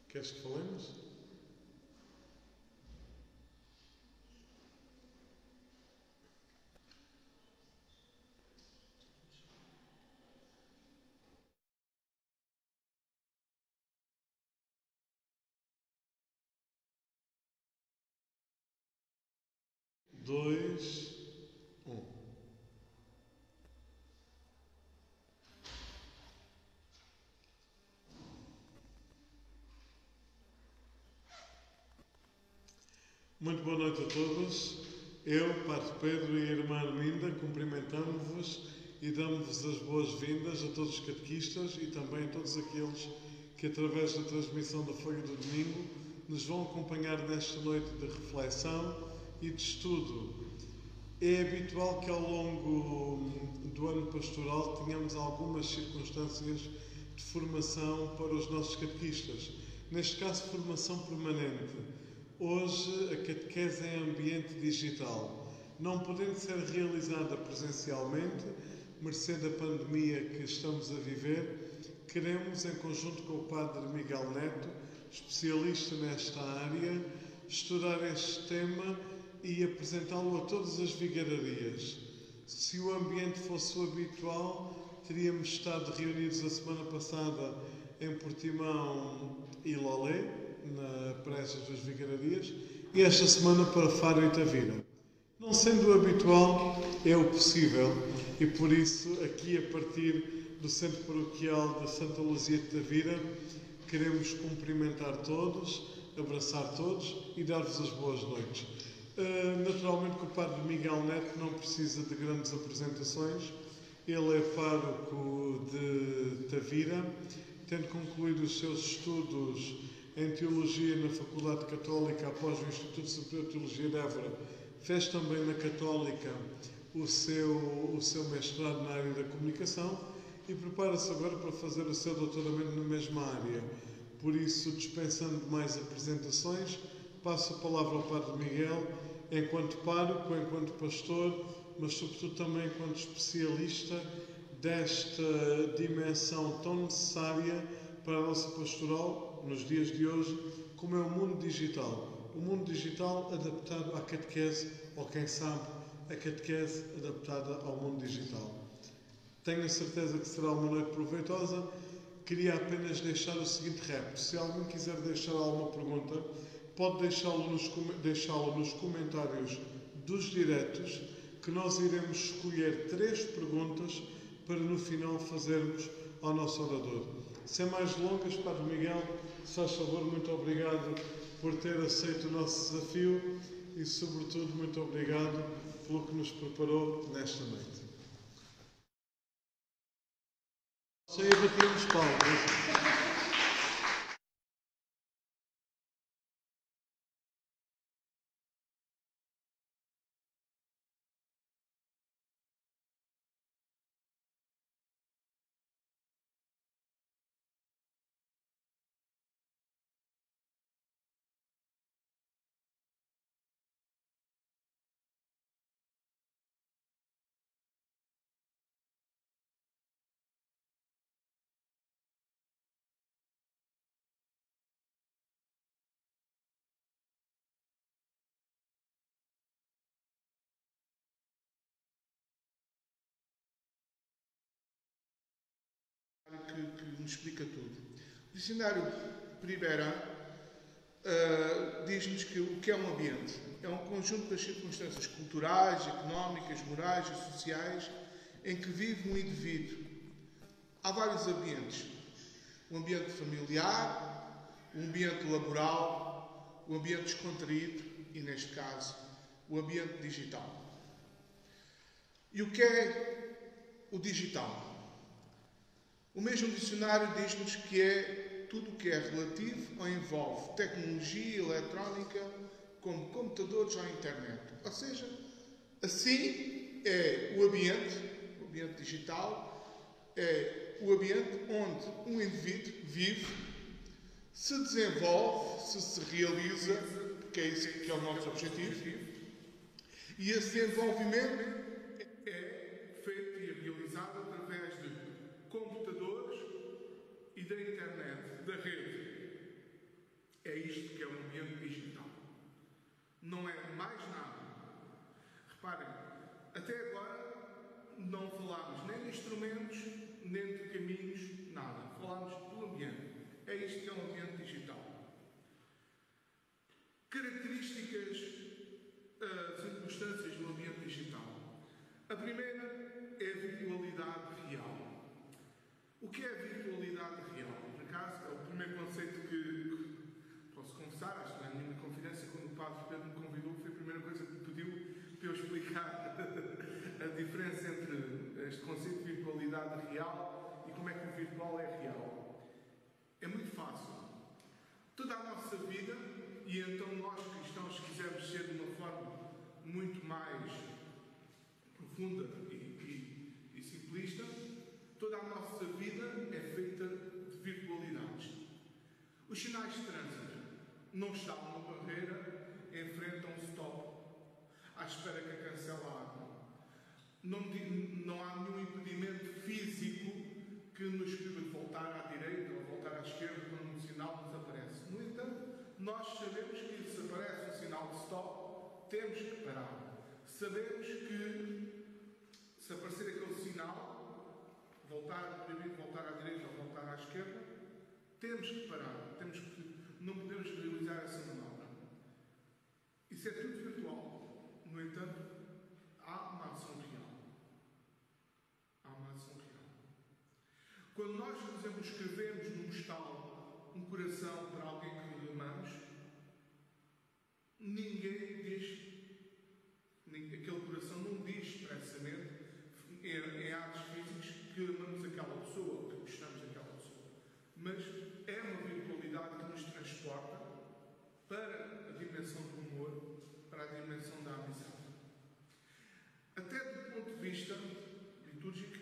Queres que falemos? Dois, um. Muito boa noite a todos. Eu, Padre Pedro e a Irmã Arminda, cumprimentamos-vos e damos-vos as boas-vindas a todos os catequistas e também a todos aqueles que, através da transmissão da Folha do Domingo, nos vão acompanhar nesta noite de reflexão e de estudo. É habitual que ao longo do ano pastoral tenhamos algumas circunstâncias de formação para os nossos catequistas. Neste caso, formação permanente. Hoje, a catequese é em ambiente digital. Não podendo ser realizada presencialmente, mercê da pandemia que estamos a viver, queremos, em conjunto com o Padre Miguel Neto, especialista nesta área, estudar este tema e apresentá-lo a todas as vigararias. Se o ambiente fosse o habitual, teríamos estado reunidos a semana passada em Portimão e Lolé, na Praça das Vigararias, e esta semana para Faro e Tavira. Não sendo o habitual, é o possível, e por isso, aqui a partir do Centro Paroquial de Santa Luzia de Tavira, queremos cumprimentar todos, abraçar todos e dar-vos as boas noites. Naturalmente que o Padre Miguel Neto não precisa de grandes apresentações. Ele é pároco de Tavira, tendo concluído os seus estudos em Teologia na Faculdade Católica após o Instituto Superior de Teologia de Évora. Fez também na Católica o seu mestrado na área da comunicação e prepara-se agora para fazer o seu doutoramento na mesma área. Por isso, dispensando mais apresentações, passo a palavra ao Padre Miguel, enquanto pároco, enquanto pastor, mas sobretudo também enquanto especialista desta dimensão tão necessária para a nossa pastoral, nos dias de hoje, como é o mundo digital. O mundo digital adaptado à catequese, ou quem sabe, a catequese adaptada ao mundo digital. Tenho a certeza que será uma noite proveitosa. Queria apenas deixar o seguinte repto. Se alguém quiser deixar alguma pergunta, pode deixá-lo nos comentários dos diretos, que nós iremos escolher 3 perguntas para no final fazermos ao nosso orador. Sem mais delongas, Padre Miguel, se faz favor, muito obrigado por ter aceito o nosso desafio e, sobretudo, muito obrigado pelo que nos preparou nesta noite. Só ia bater nos palmas. Que nos explica tudo. O dicionário Priberan diz-nos que o que é um ambiente? É um conjunto das circunstâncias culturais, económicas, morais e sociais em que vive um indivíduo. Há vários ambientes. O ambiente familiar, o ambiente laboral, o ambiente descontraído e, neste caso, o ambiente digital. E o que é o digital? O mesmo dicionário diz-nos que é tudo o que é relativo ou envolve tecnologia eletrónica, como computadores ou internet. Ou seja, assim é o ambiente digital, é o ambiente onde um indivíduo vive, se desenvolve, se realiza, porque é isso que é o nosso objetivo, e esse desenvolvimento é feito e realizado através de computadores e da internet, da rede. de instrumentos, nem de caminhos, nada. Falámos do ambiente. É isto que é um ambiente digital. Características, circunstâncias do ambiente digital. A primeira é a virtualidade real. O que é a virtualidade real? Por acaso, é o primeiro conceito que posso confessar, acho que na minha confidência, quando o Padre Pedro me convidou, foi a primeira coisa que me pediu para eu explicar a diferença entre este conceito de virtualidade real e como é que o virtual é real. É muito fácil. Toda a nossa vida, e então nós cristãos, se quisermos ser de uma forma muito mais profunda e simplista, toda a nossa vida é feita de virtualidades. Os sinais de trânsito não estão numa barreira, enfrentam um stop, à espera que a cancela a água. Não há nenhum impedimento físico que nos proíba de voltar à direita ou voltar à esquerda quando um sinal nos aparece. No entanto, nós sabemos que se aparece um sinal de stop, temos que parar. Sabemos que se aparecer aquele sinal, proibido voltar à direita ou voltar à esquerda, temos que parar. Não podemos realizar essa manobra. Isso é tudo virtual. No entanto, há uma ação real. Há uma ação real. Quando nós, por exemplo, escrevemos num postal um coração para alguém que amamos, ninguém diz, aquele coração não diz expressamente em atos físicos que amamos aquela pessoa, que gostamos daquela pessoa. Mas é uma virtualidade que nos transporta para a dimensão do amor, para a dimensão da amizade. Até do ponto de vista litúrgico,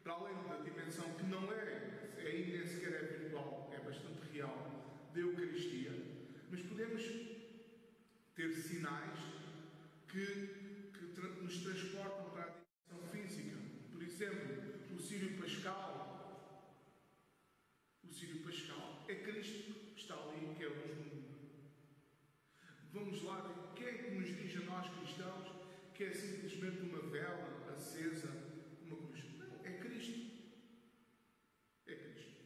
para além da dimensão que não ainda nem sequer é virtual, é bastante real, da Eucaristia, mas podemos ter sinais que nos transportam para a dimensão física. Por exemplo, o Círio Pascal. O Círio Pascal é Cristo que está ali, que é luz do mundo. Vamos lá, quem é que nos diz a nós cristãos que é simplesmente uma vela acesa, uma cruz? Não, é Cristo. É Cristo.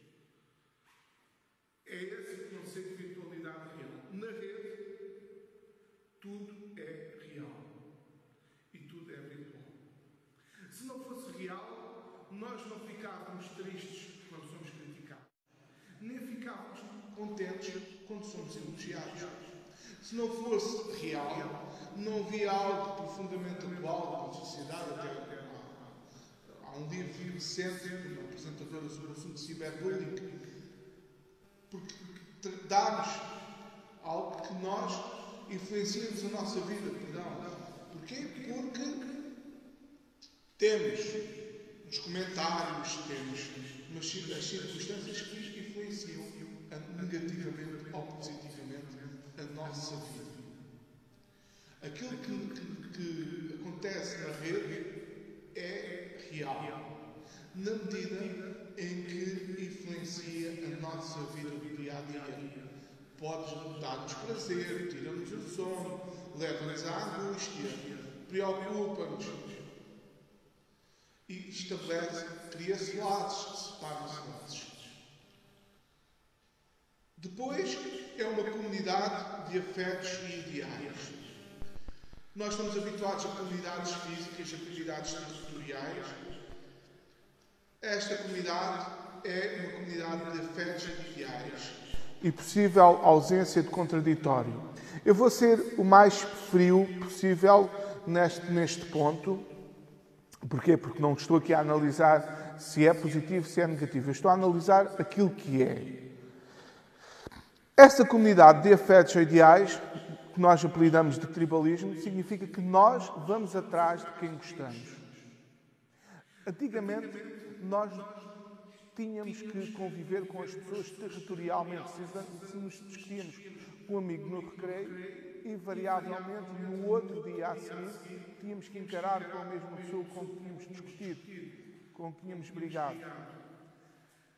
É esse o conceito de virtualidade real. Na rede, tudo é real. E tudo é virtual. Se não fosse real, nós não ficávamos tristes quando somos criticados. Nem ficávamos contentes quando somos elogiados. Se não fosse real, não havia algo profundamente atual na sociedade. Até há um livro recente, uma apresentadora sobre o assunto de ciberbullying, porque dá-nos algo que nós influenciamos a nossa vida. Porquê? Porque temos nos comentários, temos as circunstâncias que influenciam negativamente ou positivamente a nossa vida. Aquilo que acontece na rede é real, na medida em que influencia a nossa vida do dia a dia. Pode dar-nos prazer, tira-nos o sono, leva-nos à angústia, preocupa-nos e cria-se laços, separa-se laços. Depois é uma comunidade de afetos e ideais. Nós estamos habituados a comunidades físicas, a comunidades territoriais. Esta comunidade é uma comunidade de afetos e ideais. E possível ausência de contraditório. Eu vou ser o mais frio possível neste ponto. Porquê? Porque não estou aqui a analisar se é positivo, se é negativo. Eu estou a analisar aquilo que é. Essa comunidade de afetos e ideais, que nós apelidamos de tribalismo, significa que nós vamos atrás de quem gostamos. Antigamente, nós tínhamos que conviver com as pessoas territorialmente. Se nos discutíamos com um amigo no recreio, invariavelmente, no outro dia a seguir, tínhamos que encarar com a mesma pessoa com que tínhamos discutido, com que tínhamos brigado.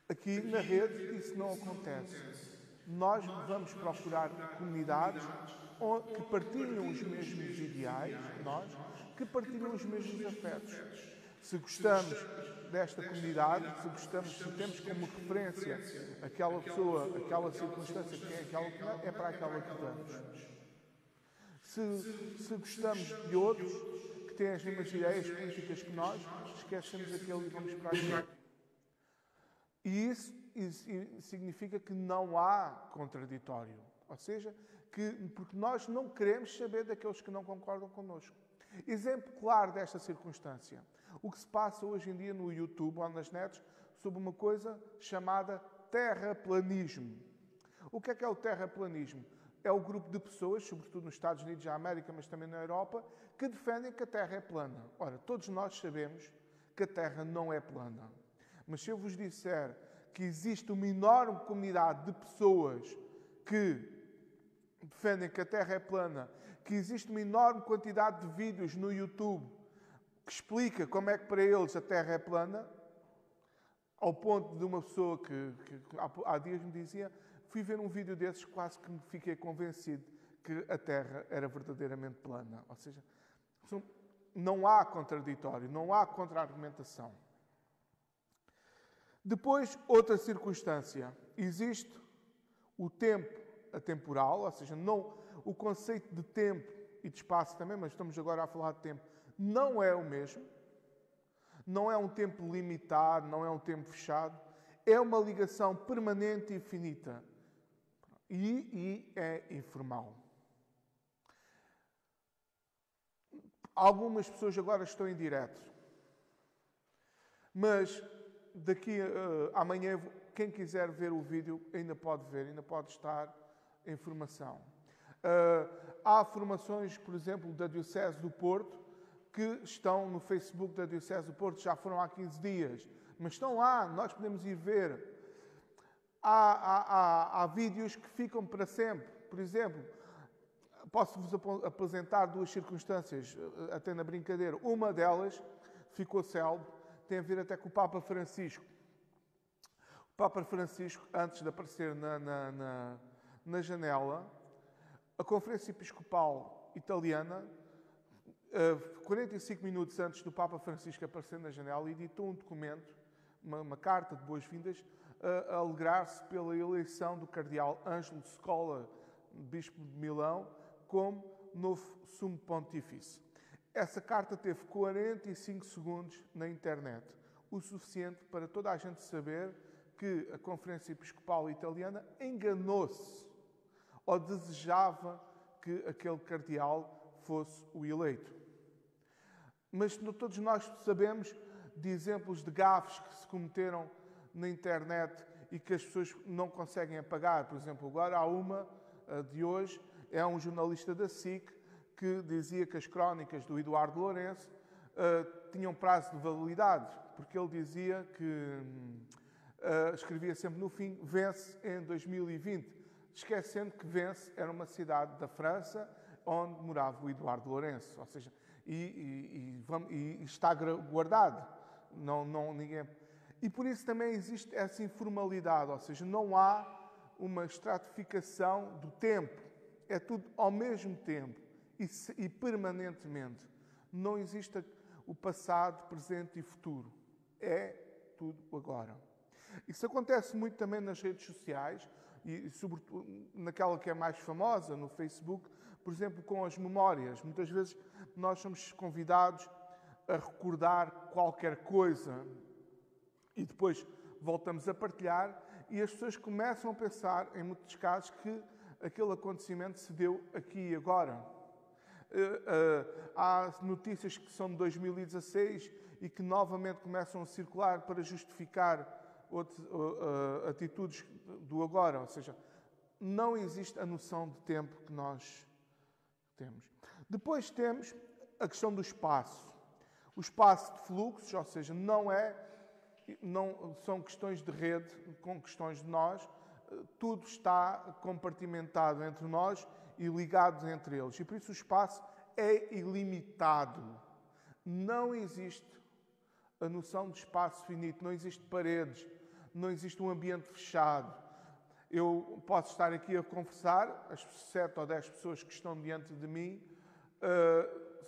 Aqui, na rede, isso não acontece. Nós vamos procurar comunidades que partilham os mesmos ideais, que partilham os mesmos afetos. Se gostamos desta comunidade, se temos como referência aquela pessoa, aquela circunstância que tem aquela comunidade, é para aquela que vamos. Se gostamos de outros que têm as mesmas ideias políticas que nós, esquecemos aquele e vamos para aquele. E isso significa que não há contraditório. Ou seja, porque nós não queremos saber daqueles que não concordam connosco. Exemplo claro desta circunstância. O que se passa hoje em dia no YouTube ou nas nets sobre uma coisa chamada terraplanismo. O que é o terraplanismo? É o grupo de pessoas, sobretudo nos Estados Unidos da América, mas também na Europa, que defendem que a Terra é plana. Ora, todos nós sabemos que a Terra não é plana. Mas se eu vos disser que existe uma enorme comunidade de pessoas que defendem que a Terra é plana, que existe uma enorme quantidade de vídeos no YouTube que explica como é que para eles a Terra é plana, ao ponto de uma pessoa que há dias me dizia, fui ver um vídeo desses, quase que me fiquei convencido que a Terra era verdadeiramente plana. Ou seja, não há contraditório, não há contra-argumentação. Depois, outra circunstância. Existe o tempo atemporal, ou seja, não, o conceito de tempo e de espaço também, mas estamos agora a falar de tempo, não é o mesmo. Não é um tempo limitado, não é um tempo fechado. É uma ligação permanente e infinita. E é informal. Algumas pessoas agora estão em direto. Mas daqui amanhã, quem quiser ver o vídeo ainda pode ver, ainda pode estar em formação. Há formações, por exemplo, da Diocese do Porto, que estão no Facebook da Diocese do Porto, já foram há 15 dias, mas estão lá, nós podemos ir ver. Há vídeos que ficam para sempre. Por exemplo, posso-vos apresentar duas circunstâncias, até na brincadeira. Uma delas ficou célebre, tem a ver até com o Papa Francisco. O Papa Francisco, antes de aparecer na janela, a Conferência Episcopal Italiana, 45 minutos antes do Papa Francisco aparecer na janela, editou um documento, uma carta de boas-vindas, a alegrar-se pela eleição do cardeal Ângelo Scola, bispo de Milão, como novo sumo pontífice. Essa carta teve 45 segundos na internet, o suficiente para toda a gente saber que a Conferência Episcopal Italiana enganou-se ou desejava que aquele cardeal fosse o eleito. Mas todos nós sabemos de exemplos de gafes que se cometeram na internet e que as pessoas não conseguem apagar. Por exemplo, agora há uma de hoje, é um jornalista da SIC que dizia que as crónicas do Eduardo Lourenço tinham prazo de validade, porque ele dizia que escrevia sempre no fim, vence em 2020, esquecendo que Vence era uma cidade da França onde morava o Eduardo Lourenço, ou seja, e está guardado. Ninguém... E por isso também existe essa informalidade, ou seja, não há uma estratificação do tempo. É tudo ao mesmo tempo e permanentemente. Não existe o passado, presente e futuro. É tudo agora. Isso acontece muito também nas redes sociais e, sobretudo, naquela que é mais famosa, no Facebook, por exemplo, com as memórias. Muitas vezes nós somos convidados a recordar qualquer coisa e depois voltamos a partilhar e as pessoas começam a pensar, em muitos casos, que aquele acontecimento se deu aqui e agora. Há notícias que são de 2016 e que novamente começam a circular para justificar atitudes do agora. Ou seja, não existe a noção de tempo que nós temos. Depois temos a questão do espaço. O espaço de fluxos, ou seja, não são questões de rede com questões de nós, tudo está compartimentado entre nós e ligado entre eles. E por isso o espaço é ilimitado. Não existe a noção de espaço finito, não existe paredes, não existe um ambiente fechado. Eu posso estar aqui a conversar, as 7 ou 10 pessoas que estão diante de mim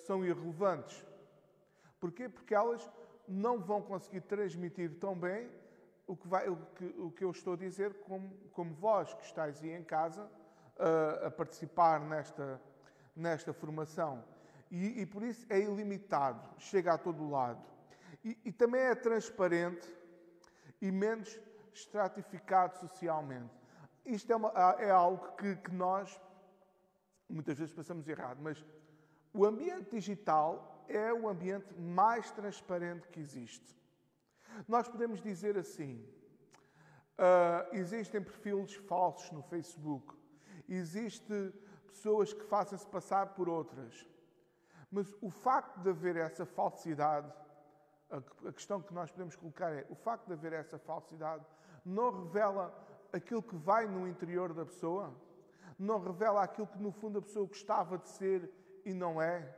são irrelevantes. Porquê? Porque elas não vão conseguir transmitir tão bem o que eu estou a dizer como vós que estáis aí em casa a participar nesta formação. E por isso é ilimitado, chega a todo lado. E também é transparente e menos estratificado socialmente. Isto é algo que nós muitas vezes pensamos errado, mas o ambiente digital é o ambiente mais transparente que existe. Nós podemos dizer assim, existem perfis falsos no Facebook, existem pessoas que fazem-se passar por outras, mas o facto de haver essa falsidade, a questão que nós podemos colocar é, o facto de haver essa falsidade não revela aquilo que vai no interior da pessoa? Não revela aquilo que no fundo a pessoa gostava de ser e não é?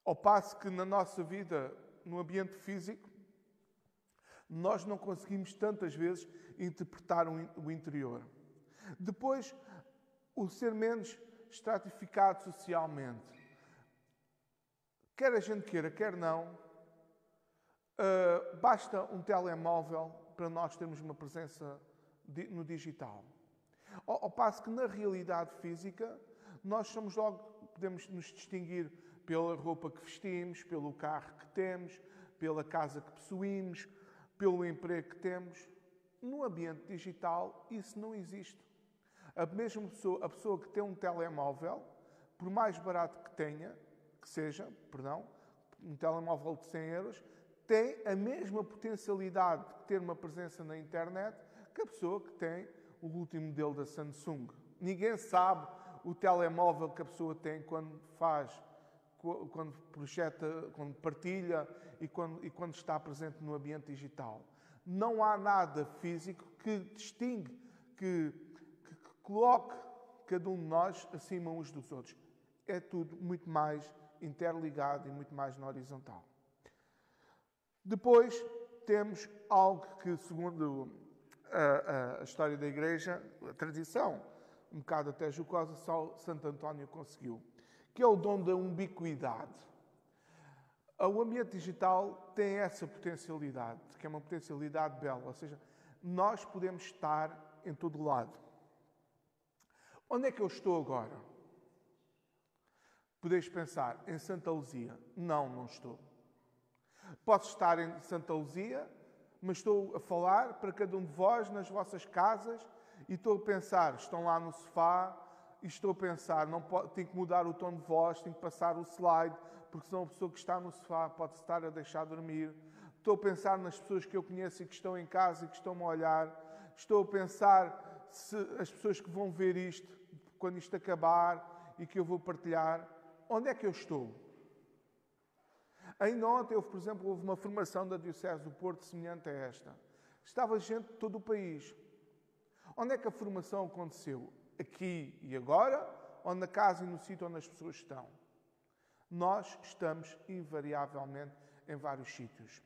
Ao passo que na nossa vida, no ambiente físico, nós não conseguimos tantas vezes interpretar o interior. Depois, o ser menos estratificado socialmente. Quer a gente queira, quer não, basta um telemóvel para nós termos uma presença no digital. Ao passo que na realidade física, nós somos logo, podemos nos distinguir pela roupa que vestimos, pelo carro que temos, pela casa que possuímos, pelo emprego que temos. No ambiente digital, isso não existe. A pessoa que tem um telemóvel, por mais barato que seja, um telemóvel de 100 euros, tem a mesma potencialidade de ter uma presença na internet que a pessoa que tem o último modelo da Samsung. Ninguém sabe o telemóvel que a pessoa tem quando projeta, quando partilha e quando está presente no ambiente digital. Não há nada físico que distingue, que coloque cada um de nós acima uns dos outros. É tudo muito mais interligado e muito mais na horizontal. Depois temos algo que, segundo a história da Igreja, a tradição, um bocado até jocosa, só Santo António conseguiu, que é o dom da ubiquidade. O ambiente digital tem essa potencialidade, que é uma potencialidade bela, ou seja, nós podemos estar em todo lado. Onde é que eu estou agora? Podeis pensar, em Santa Luzia. Não estou. Posso estar em Santa Luzia, mas estou a falar para cada um de vós nas vossas casas e estou a pensar, estão lá no sofá e estou a pensar, tenho que mudar o tom de voz, tenho que passar o slide, porque senão a pessoa que está no sofá pode estar a deixar dormir. Estou a pensar nas pessoas que eu conheço e que estão em casa e que estão-me a olhar. Estou a pensar se as pessoas que vão ver isto, quando isto acabar e que eu vou partilhar, onde é que eu estou? Ainda ontem, por exemplo, houve uma formação da Diocese do Porto semelhante a esta. Estava gente de todo o país. Onde é que a formação aconteceu? Aqui e agora, ou na casa e no sítio onde as pessoas estão? Nós estamos, invariavelmente, em vários sítios.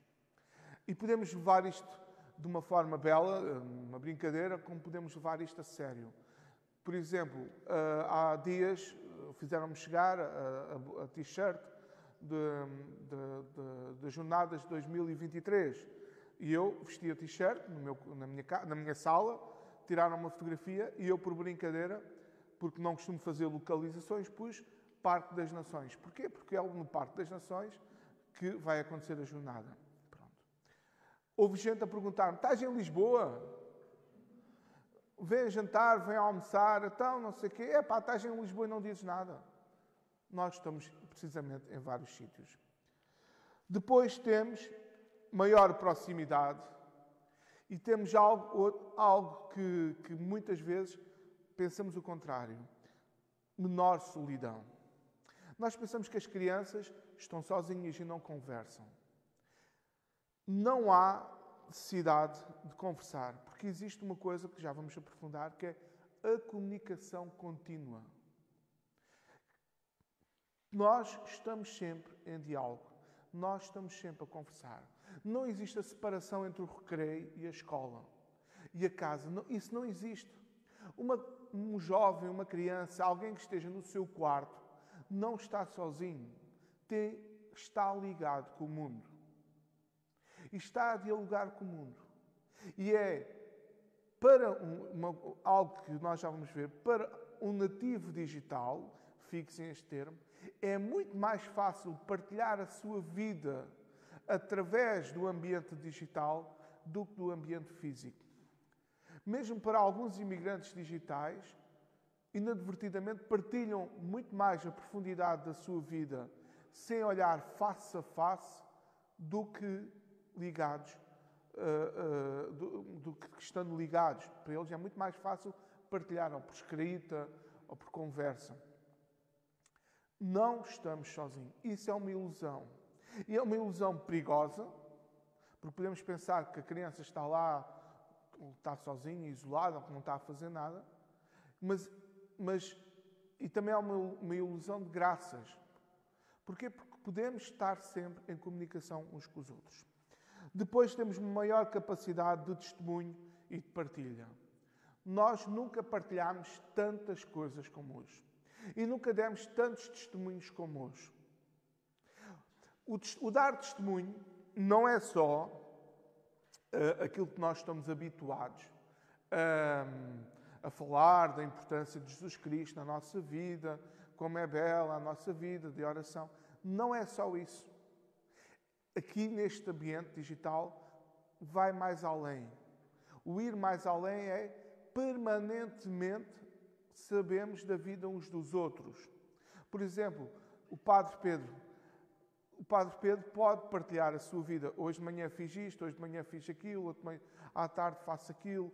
E podemos levar isto de uma forma bela, uma brincadeira, como podemos levar isto a sério. Por exemplo, há dias fizeram-me chegar a t-shirt das jornadas de 2023. E eu vesti a t-shirt na minha sala, tiraram uma fotografia e eu, por brincadeira, porque não costumo fazer localizações, pus Parque das Nações. Porquê? Porque é no Parque das Nações que vai acontecer a jornada. Pronto. Houve gente a perguntar-me, estás em Lisboa? Vem jantar, vem almoçar, então não sei o quê. Estás em Lisboa e não dizes nada. Nós estamos precisamente em vários sítios. Depois temos maior proximidade e temos algo que muitas vezes pensamos o contrário. Menor solidão. Nós pensamos que as crianças estão sozinhas e não conversam. Não há necessidade de conversar, porque existe uma coisa que já vamos aprofundar, que é a comunicação contínua. Nós estamos sempre em diálogo. Nós estamos sempre a conversar. Não existe a separação entre o recreio e a escola. E a casa. Isso não existe. Um jovem, uma criança, alguém que esteja no seu quarto, não está sozinho. está ligado com o mundo. E está a dialogar com o mundo. E é para algo que nós já vamos ver, para um nativo digital, fixem este termo, é muito mais fácil partilhar a sua vida através do ambiente digital do que do ambiente físico. Mesmo para alguns imigrantes digitais, inadvertidamente partilham muito mais a profundidade da sua vida sem olhar face a face do que ligados, do que estando ligados. Para eles é muito mais fácil partilhar ou por escrita ou por conversa. Não estamos sozinhos. Isso é uma ilusão. E é uma ilusão perigosa, porque podemos pensar que a criança está lá, está sozinha, isolada, que não está a fazer nada, e também é uma ilusão de graças. Porquê? Porque podemos estar sempre em comunicação uns com os outros. Depois temos maior capacidade de testemunho e de partilha. Nós nunca partilhámos tantas coisas como hoje. E nunca demos tantos testemunhos como hoje. O dar testemunho não é só aquilo que nós estamos habituados a falar da importância de Jesus Cristo na nossa vida, como é bela a nossa vida de oração. Não é só isso. Aqui neste ambiente digital vai mais além. O ir mais além é permanentemente sabemos da vida uns dos outros. Por exemplo, o Padre Pedro pode partilhar a sua vida. Hoje de manhã fiz isto, hoje de manhã fiz aquilo, à tarde faço aquilo,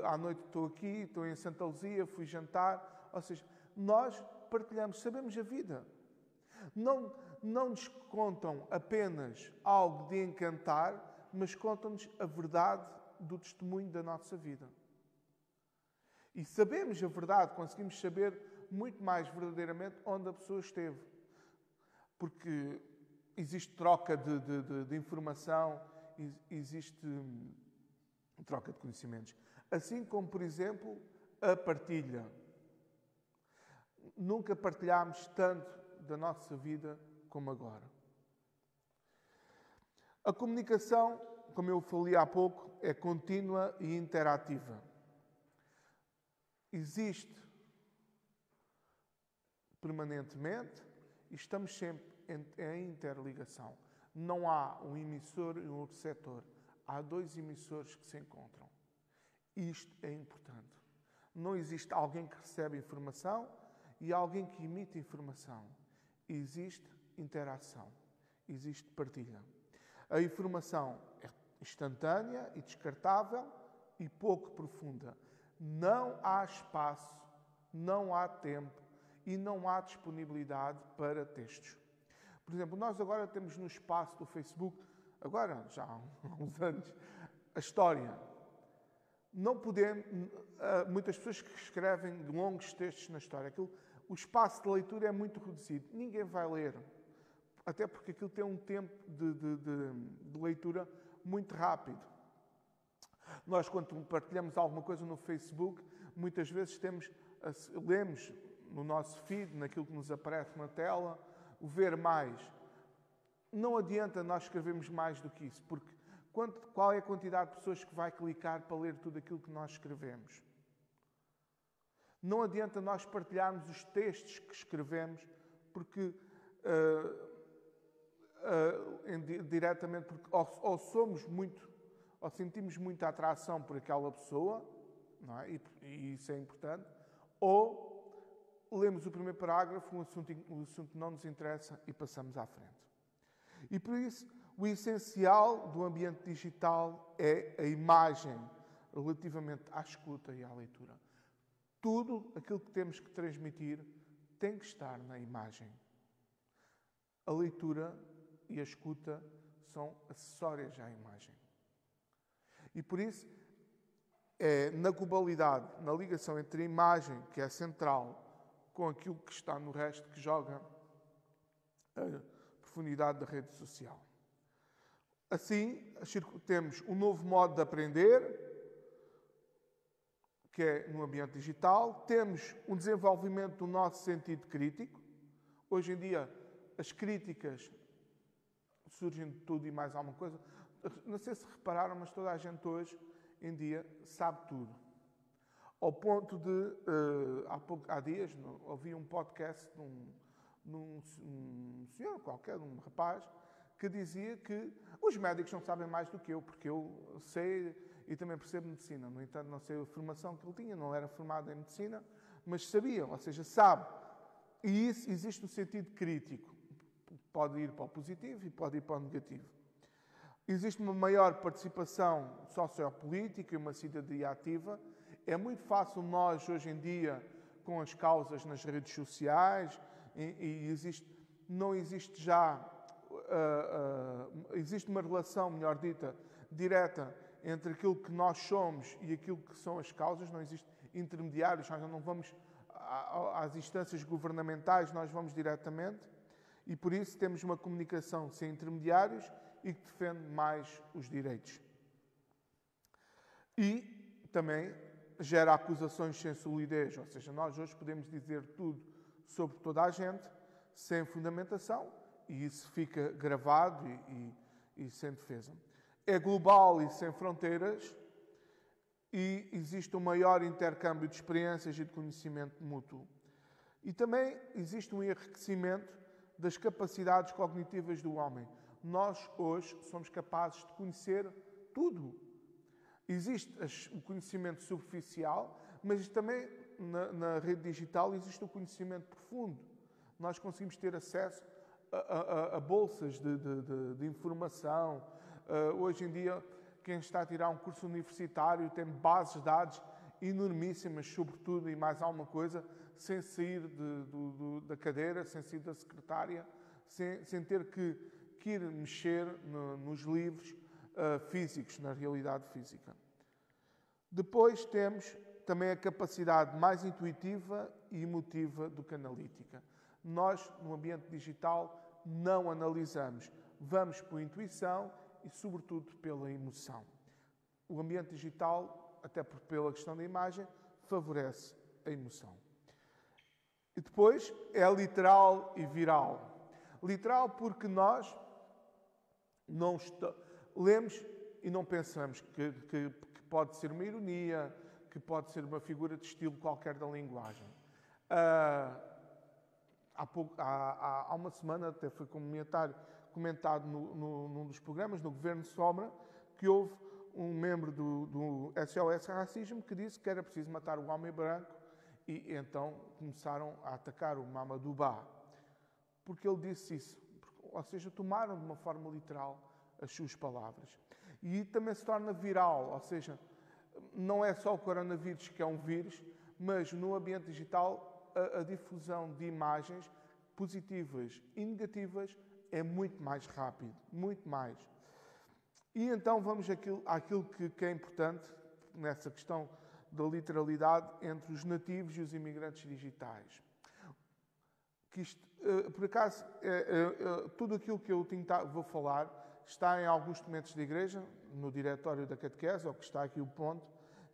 à noite estou aqui, estou em Santa Luzia, fui jantar. Ou seja, nós partilhamos, sabemos a vida. Não nos contam apenas algo de encantar, mas contam-nos a verdade do testemunho da nossa vida. E sabemos a verdade, conseguimos saber muito mais verdadeiramente onde a pessoa esteve. Porque existe troca de informação, existe troca de conhecimentos. Assim como, por exemplo, a partilha. Nunca partilhámos tanto da nossa vida como agora. A comunicação, como eu falei há pouco, é contínua e interativa. Existe permanentemente e estamos sempre em interligação. Não há um emissor e um receptor. Há dois emissores que se encontram. Isto é importante. Não existe alguém que recebe informação e alguém que emite informação. Existe interação. Existe partilha. A informação é instantânea e descartável e pouco profunda. Não há espaço, não há tempo e não há disponibilidade para textos. Por exemplo, nós agora temos no espaço do Facebook, agora já há uns anos, a história. Não podemos, muitas pessoas que escrevem longos textos na história, o espaço de leitura é muito reduzido, ninguém vai ler, até porque aquilo tem um tempo de leitura muito rápido. Nós, quando partilhamos alguma coisa no Facebook, muitas vezes lemos no nosso feed, naquilo que nos aparece na tela, o ver mais. Não adianta nós escrevermos mais do que isso, porque qual é a quantidade de pessoas que vai clicar para ler tudo aquilo que nós escrevemos? Não adianta nós partilharmos os textos que escrevemos, porque diretamente, porque ou sentimos muita atração por aquela pessoa, não é? E isso é importante, ou lemos o primeiro parágrafo, o assunto não nos interessa e passamos à frente. E por isso, o essencial do ambiente digital é a imagem relativamente à escuta e à leitura. Tudo aquilo que temos que transmitir tem que estar na imagem. A leitura e a escuta são acessórias à imagem. E por isso, é na globalidade, na ligação entre a imagem, que é central, com aquilo que está no resto, que joga a profundidade da rede social. Assim, temos um novo modo de aprender, que é no ambiente digital. Temos um desenvolvimento do nosso sentido crítico. Hoje em dia, as críticas surgem de tudo e mais alguma coisa. Não sei se repararam, mas toda a gente hoje em dia sabe tudo. Ao ponto de, há dias, ouvi um podcast de um senhor qualquer, de um rapaz, que dizia que os médicos não sabem mais do que eu, porque eu sei e também percebo medicina. No entanto, não sei a formação que ele tinha, não era formado em medicina, mas sabia, ou seja, sabe. E isso existe no sentido crítico. Pode ir para o positivo e pode ir para o negativo. Existe uma maior participação sociopolítica e uma cidadania ativa. É muito fácil nós, hoje em dia, com as causas nas redes sociais, não existe já, existe uma relação, melhor dita, direta entre aquilo que nós somos e aquilo que são as causas, não existe intermediários, nós não vamos às instâncias governamentais, nós vamos diretamente, e por isso temos uma comunicação sem intermediários e que defende mais os direitos. E também gera acusações sem solidez, ou seja, nós hoje podemos dizer tudo sobre toda a gente, sem fundamentação, e isso fica gravado e sem defesa. É global e sem fronteiras, e existe um maior intercâmbio de experiências e de conhecimento mútuo. E também existe um enriquecimento das capacidades cognitivas do homem. Nós, hoje, somos capazes de conhecer tudo. Existe o conhecimento superficial, mas também na rede digital existe o conhecimento profundo. Nós conseguimos ter acesso a bolsas de informação. Hoje em dia, quem está a tirar um curso universitário tem bases de dados enormíssimas sobre tudo e mais alguma coisa, sem sair da cadeira, sem sair da secretária, sem ter que ir mexer nos livros físicos, na realidade física. Depois temos também a capacidade mais intuitiva e emotiva do que analítica. Nós, no ambiente digital, não analisamos. Vamos por intuição e, sobretudo, pela emoção. O ambiente digital, até pela questão da imagem, favorece a emoção. E depois é literal e viral. Literal porque nós não lemos e não pensamos que pode ser uma ironia, que pode ser uma figura de estilo qualquer da linguagem. Há uma semana, até foi comentado num dos programas, no Governo Sombra, que houve um membro do SOS Racismo que disse que era preciso matar o homem branco e então começaram a atacar o Mamadou Ba. Porque ele disse isso. Ou seja, tomaram de uma forma literal as suas palavras. E também se torna viral, ou seja, não é só o coronavírus que é um vírus, mas no ambiente digital a difusão de imagens positivas e negativas é muito mais rápido, muito mais. E então vamos àquilo que é importante nessa questão da literalidade entre os nativos e os imigrantes digitais. Que isto, por acaso, tudo aquilo que eu vou falar está em alguns documentos da Igreja, no diretório da catequese, ou que está aqui o ponto,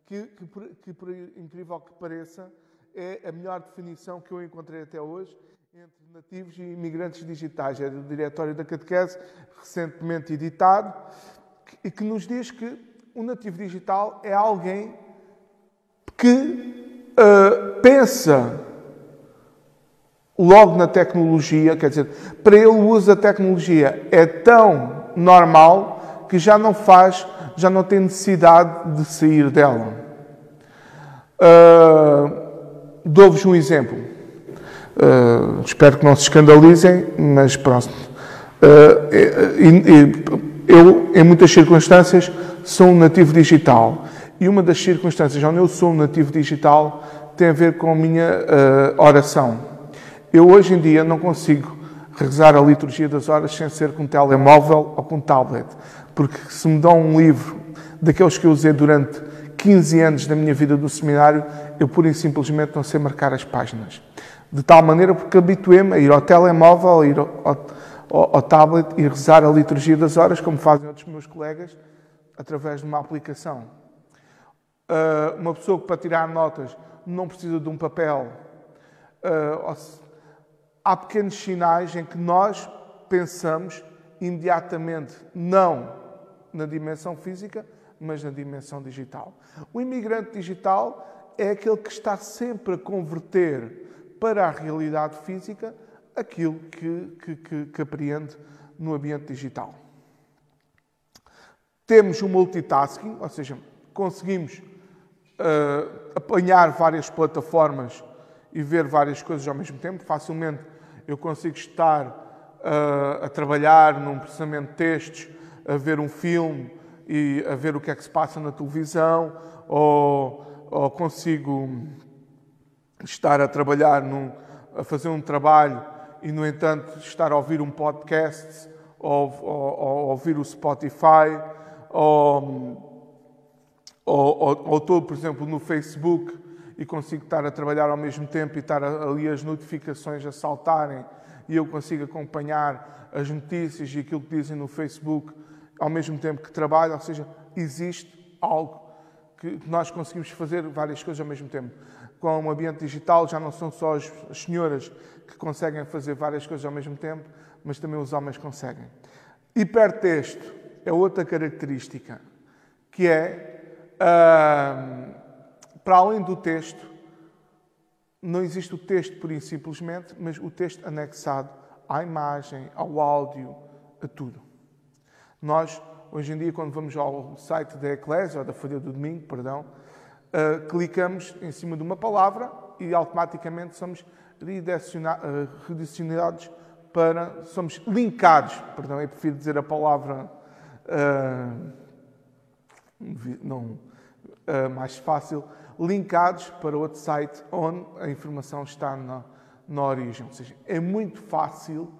que por incrível que pareça, é a melhor definição que eu encontrei até hoje entre nativos e imigrantes digitais. É do diretório da catequese, recentemente editado, e que nos diz que o nativo digital é alguém que pensa logo na tecnologia, quer dizer, para ele o uso da tecnologia é tão normal que já não tem necessidade de sair dela. Dou-vos um exemplo. Espero que não se escandalizem, mas pronto. Eu, em muitas circunstâncias, sou um nativo digital. E uma das circunstâncias onde eu sou um nativo digital tem a ver com a minha oração. Eu, hoje em dia, não consigo rezar a liturgia das horas sem ser com um telemóvel ou com um tablet. Porque se me dão um livro daqueles que eu usei durante 15 anos da minha vida do seminário, eu pura e simplesmente não sei marcar as páginas. De tal maneira porque habituei-me a ir ao telemóvel, a ir ao tablet e rezar a liturgia das horas, como fazem outros meus colegas, através de uma aplicação. Uma pessoa que para tirar notas não precisa de um papel. há pequenos sinais em que nós pensamos imediatamente não na dimensão física, mas na dimensão digital. O imigrante digital é aquele que está sempre a converter para a realidade física aquilo que apreende no ambiente digital. Temos o multitasking, ou seja, conseguimos apanhar várias plataformas e ver várias coisas ao mesmo tempo. Facilmente eu consigo estar a trabalhar num processamento de textos, a ver um filme e a ver o que é que se passa na televisão, ou consigo estar a trabalhar, a fazer um trabalho e, no entanto, estar a ouvir um podcast, ou ouvir o Spotify, ou estou, por exemplo, no Facebook e consigo estar a trabalhar ao mesmo tempo e estar ali as notificações a saltarem e eu consigo acompanhar as notícias e aquilo que dizem no Facebook ao mesmo tempo que trabalho. Ou seja, existe algo que nós conseguimos fazer várias coisas ao mesmo tempo. Com o ambiente digital já não são só as senhoras que conseguem fazer várias coisas ao mesmo tempo, mas também os homens conseguem. Hipertexto é outra característica, que é, para além do texto, não existe o texto pura e simplesmente, mas o texto anexado à imagem, ao áudio, a tudo. Nós, hoje em dia, quando vamos ao site da Eclésia, ou da Folha do Domingo, perdão, clicamos em cima de uma palavra e automaticamente somos redirecionados para... Somos linkados, perdão, eu prefiro dizer a palavra mais fácil, linkados para outro site onde a informação está na origem. Ou seja, é muito fácil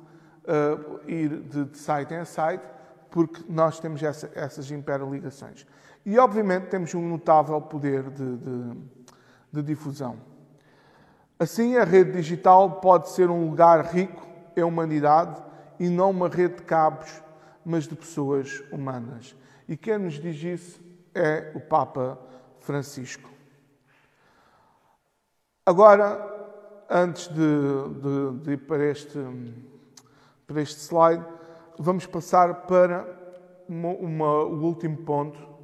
ir de site em site porque nós temos essas interligações. E, obviamente, temos um notável poder de difusão. Assim, a rede digital pode ser um lugar rico em humanidade e não uma rede de cabos, mas de pessoas humanas. E quem nos diz isso é o Papa Francisco. Agora, antes de ir para este slide, vamos passar para o último ponto,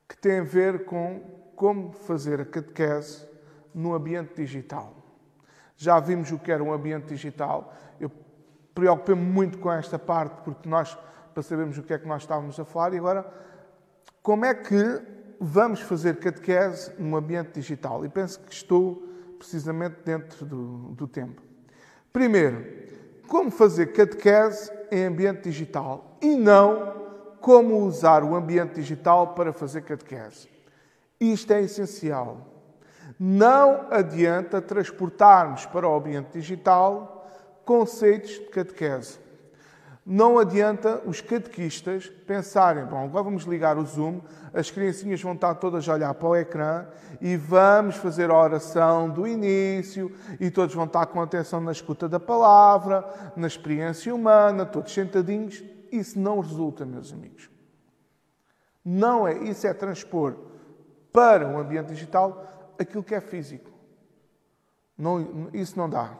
que tem a ver com como fazer a catequese no ambiente digital. Já vimos o que era um ambiente digital. Eu preocupei-me muito com esta parte, porque para sabermos o que é que nós estávamos a falar, e agora, como é que vamos fazer catequese no ambiente digital? E penso que estou precisamente dentro do tempo. Primeiro, como fazer catequese em ambiente digital e não como usar o ambiente digital para fazer catequese. Isto é essencial. Não adianta transportarmos para o ambiente digital conceitos de catequese. Não adianta os catequistas pensarem, bom, agora vamos ligar o Zoom, as criancinhas vão estar todas a olhar para o ecrã e vamos fazer a oração do início e todos vão estar com atenção na escuta da palavra, na experiência humana, todos sentadinhos. Isso não resulta, meus amigos. Não é. Isso é transpor para o ambiente digital aquilo que é físico. Isso não dá.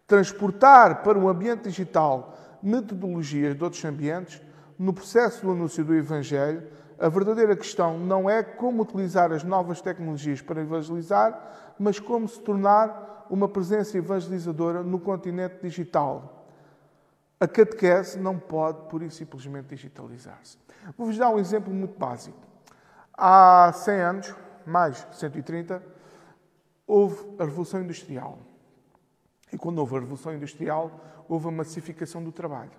Transportar para o ambiente digital metodologias de outros ambientes, no processo do anúncio do Evangelho, a verdadeira questão não é como utilizar as novas tecnologias para evangelizar, mas como se tornar uma presença evangelizadora no continente digital. A catequese não pode, pura e simplesmente, digitalizar-se. Vou-vos dar um exemplo muito básico. Há 100 anos, mais 130, houve a Revolução Industrial. E quando houve a Revolução Industrial, houve a massificação do trabalho.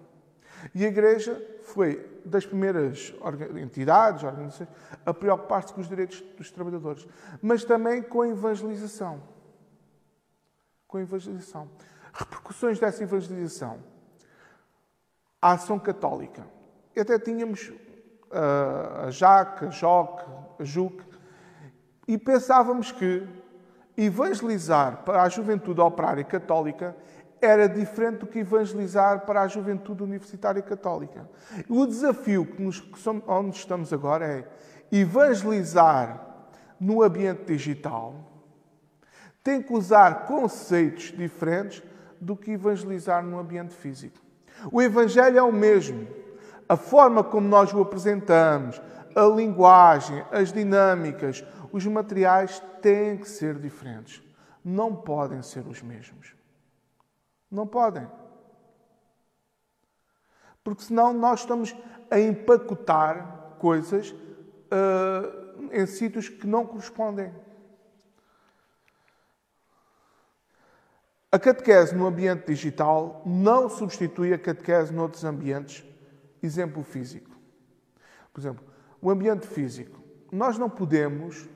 E a Igreja foi das primeiras entidades, organizações, a preocupar-se com os direitos dos trabalhadores, mas também com a evangelização. Com a evangelização. Repercussões dessa evangelização. A ação católica. E até tínhamos a JAC, a JOC, a JUC, e pensávamos que evangelizar para a juventude operária católica era diferente do que evangelizar para a juventude universitária católica. O desafio onde estamos agora é evangelizar no ambiente digital, tem que usar conceitos diferentes do que evangelizar no ambiente físico. O Evangelho é o mesmo. A forma como nós o apresentamos, a linguagem, as dinâmicas, os materiais têm que ser diferentes. Não podem ser os mesmos. Não podem. Porque senão nós estamos a empacotar coisas em sítios que não correspondem. A catequese no ambiente digital não substitui a catequese noutros ambientes. Exemplo físico. Por exemplo, o ambiente físico. Nós não podemos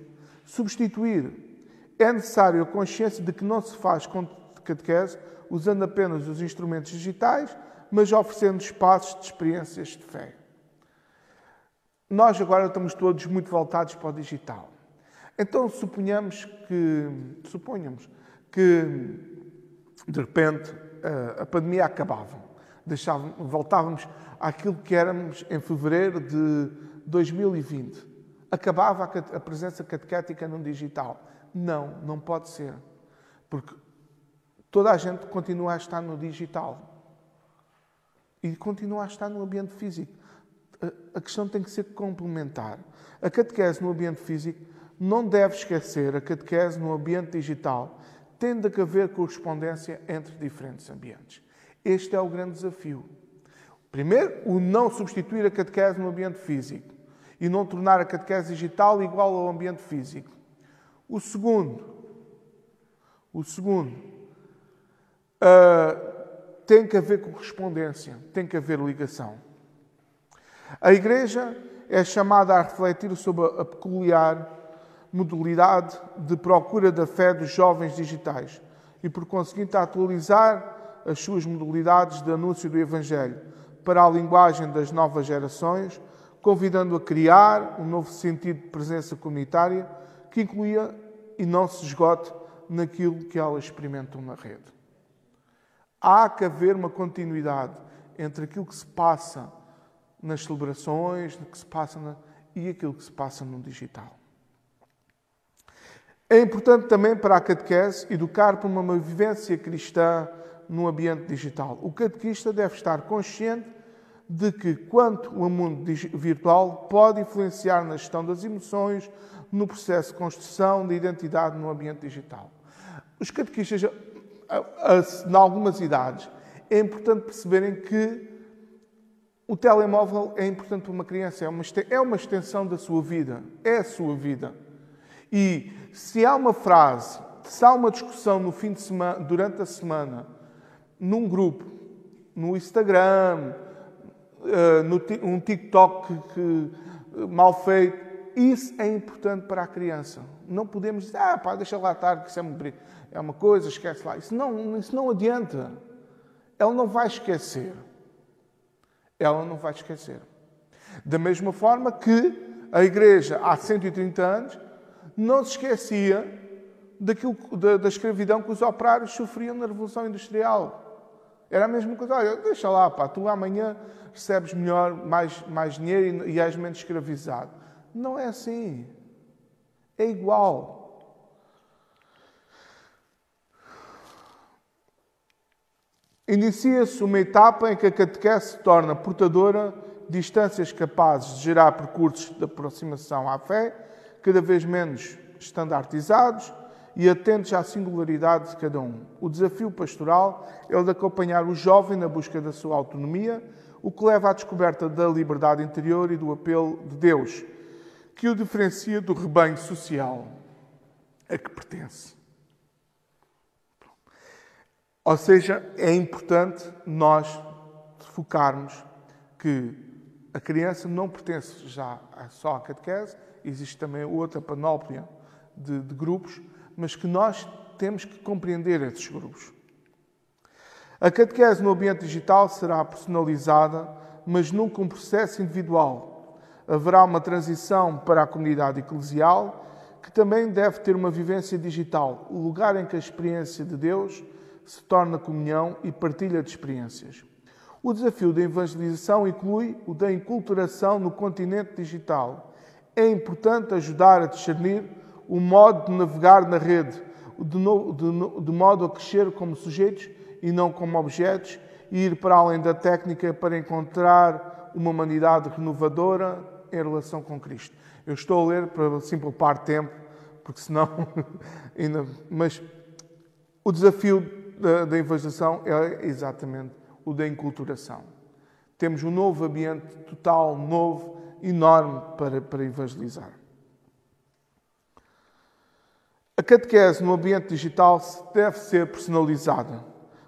substituir. É necessário a consciência de que não se faz catequese usando apenas os instrumentos digitais, mas oferecendo espaços de experiências de fé. Nós agora estamos todos muito voltados para o digital. Então suponhamos que de repente a pandemia acabava. Voltávamos àquilo que éramos em fevereiro de 2020. Acabava a presença catequética no digital. Não, não pode ser. Porque toda a gente continua a estar no digital. E continua a estar no ambiente físico. A questão tem que ser complementar. A catequese no ambiente físico não deve esquecer a catequese no ambiente digital. Tem de haver correspondência entre diferentes ambientes. Este é o grande desafio. Primeiro, o não substituir a catequese no ambiente físico e não tornar a catequese digital igual ao ambiente físico. O segundo, tem que haver correspondência, tem que haver ligação. A Igreja é chamada a refletir sobre a peculiar modalidade de procura da fé dos jovens digitais e, por conseguinte, a atualizar as suas modalidades de anúncio do Evangelho para a linguagem das novas gerações, convidando a criar um novo sentido de presença comunitária que incluía e não se esgote naquilo que elas experimentam na rede. Há que haver uma continuidade entre aquilo que se passa nas celebrações, e aquilo que se passa no digital. É importante também para a catequese educar para uma vivência cristã no ambiente digital. O catequista deve estar consciente de que quanto o mundo virtual pode influenciar na gestão das emoções, no processo de construção de identidade no ambiente digital. Os catequistas, em algumas idades, é importante perceberem que o telemóvel é importante para uma criança, é uma extensão da sua vida, é a sua vida. E se há uma frase, se há uma discussão no fim de semana, durante a semana, num grupo, no Instagram, um TikTok mal feito, isso é importante para a criança. Não podemos dizer, deixa lá estar, que isso é uma coisa, esquece lá. Isso não adianta. Ela não vai esquecer. Ela não vai esquecer. Da mesma forma que a Igreja, há 130 anos, não se esquecia da escravidão que os operários sofriam na Revolução Industrial. Era a mesma coisa. Olha, deixa lá, tu amanhã recebes melhor, mais dinheiro e és menos escravizado. Não é assim. É igual. Inicia-se uma etapa em que a catequese se torna portadora de instâncias capazes de gerar percursos de aproximação à fé, cada vez menos estandartizados e atentos à singularidade de cada um. O desafio pastoral é o de acompanhar o jovem na busca da sua autonomia, o que leva à descoberta da liberdade interior e do apelo de Deus, que o diferencia do rebanho social a que pertence. Ou seja, é importante nós focarmos que a criança não pertence já só à catequese, existe também outra panóplia de grupos, mas que nós temos que compreender esses grupos. A catequese no ambiente digital será personalizada, mas nunca um processo individual. Haverá uma transição para a comunidade eclesial, que também deve ter uma vivência digital, o lugar em que a experiência de Deus se torna comunhão e partilha de experiências. O desafio da evangelização inclui o da enculturação no continente digital. É importante ajudar a discernir o modo de navegar na rede, de modo a crescer como sujeitos e não como objetos, e ir para além da técnica para encontrar uma humanidade renovadora em relação com Cristo. Eu estou a ler para assim poupar tempo, porque senão... Mas o desafio da evangelização é exatamente o da enculturação. Temos um novo ambiente total, novo, enorme para evangelizar. A catequese no ambiente digital deve ser personalizada,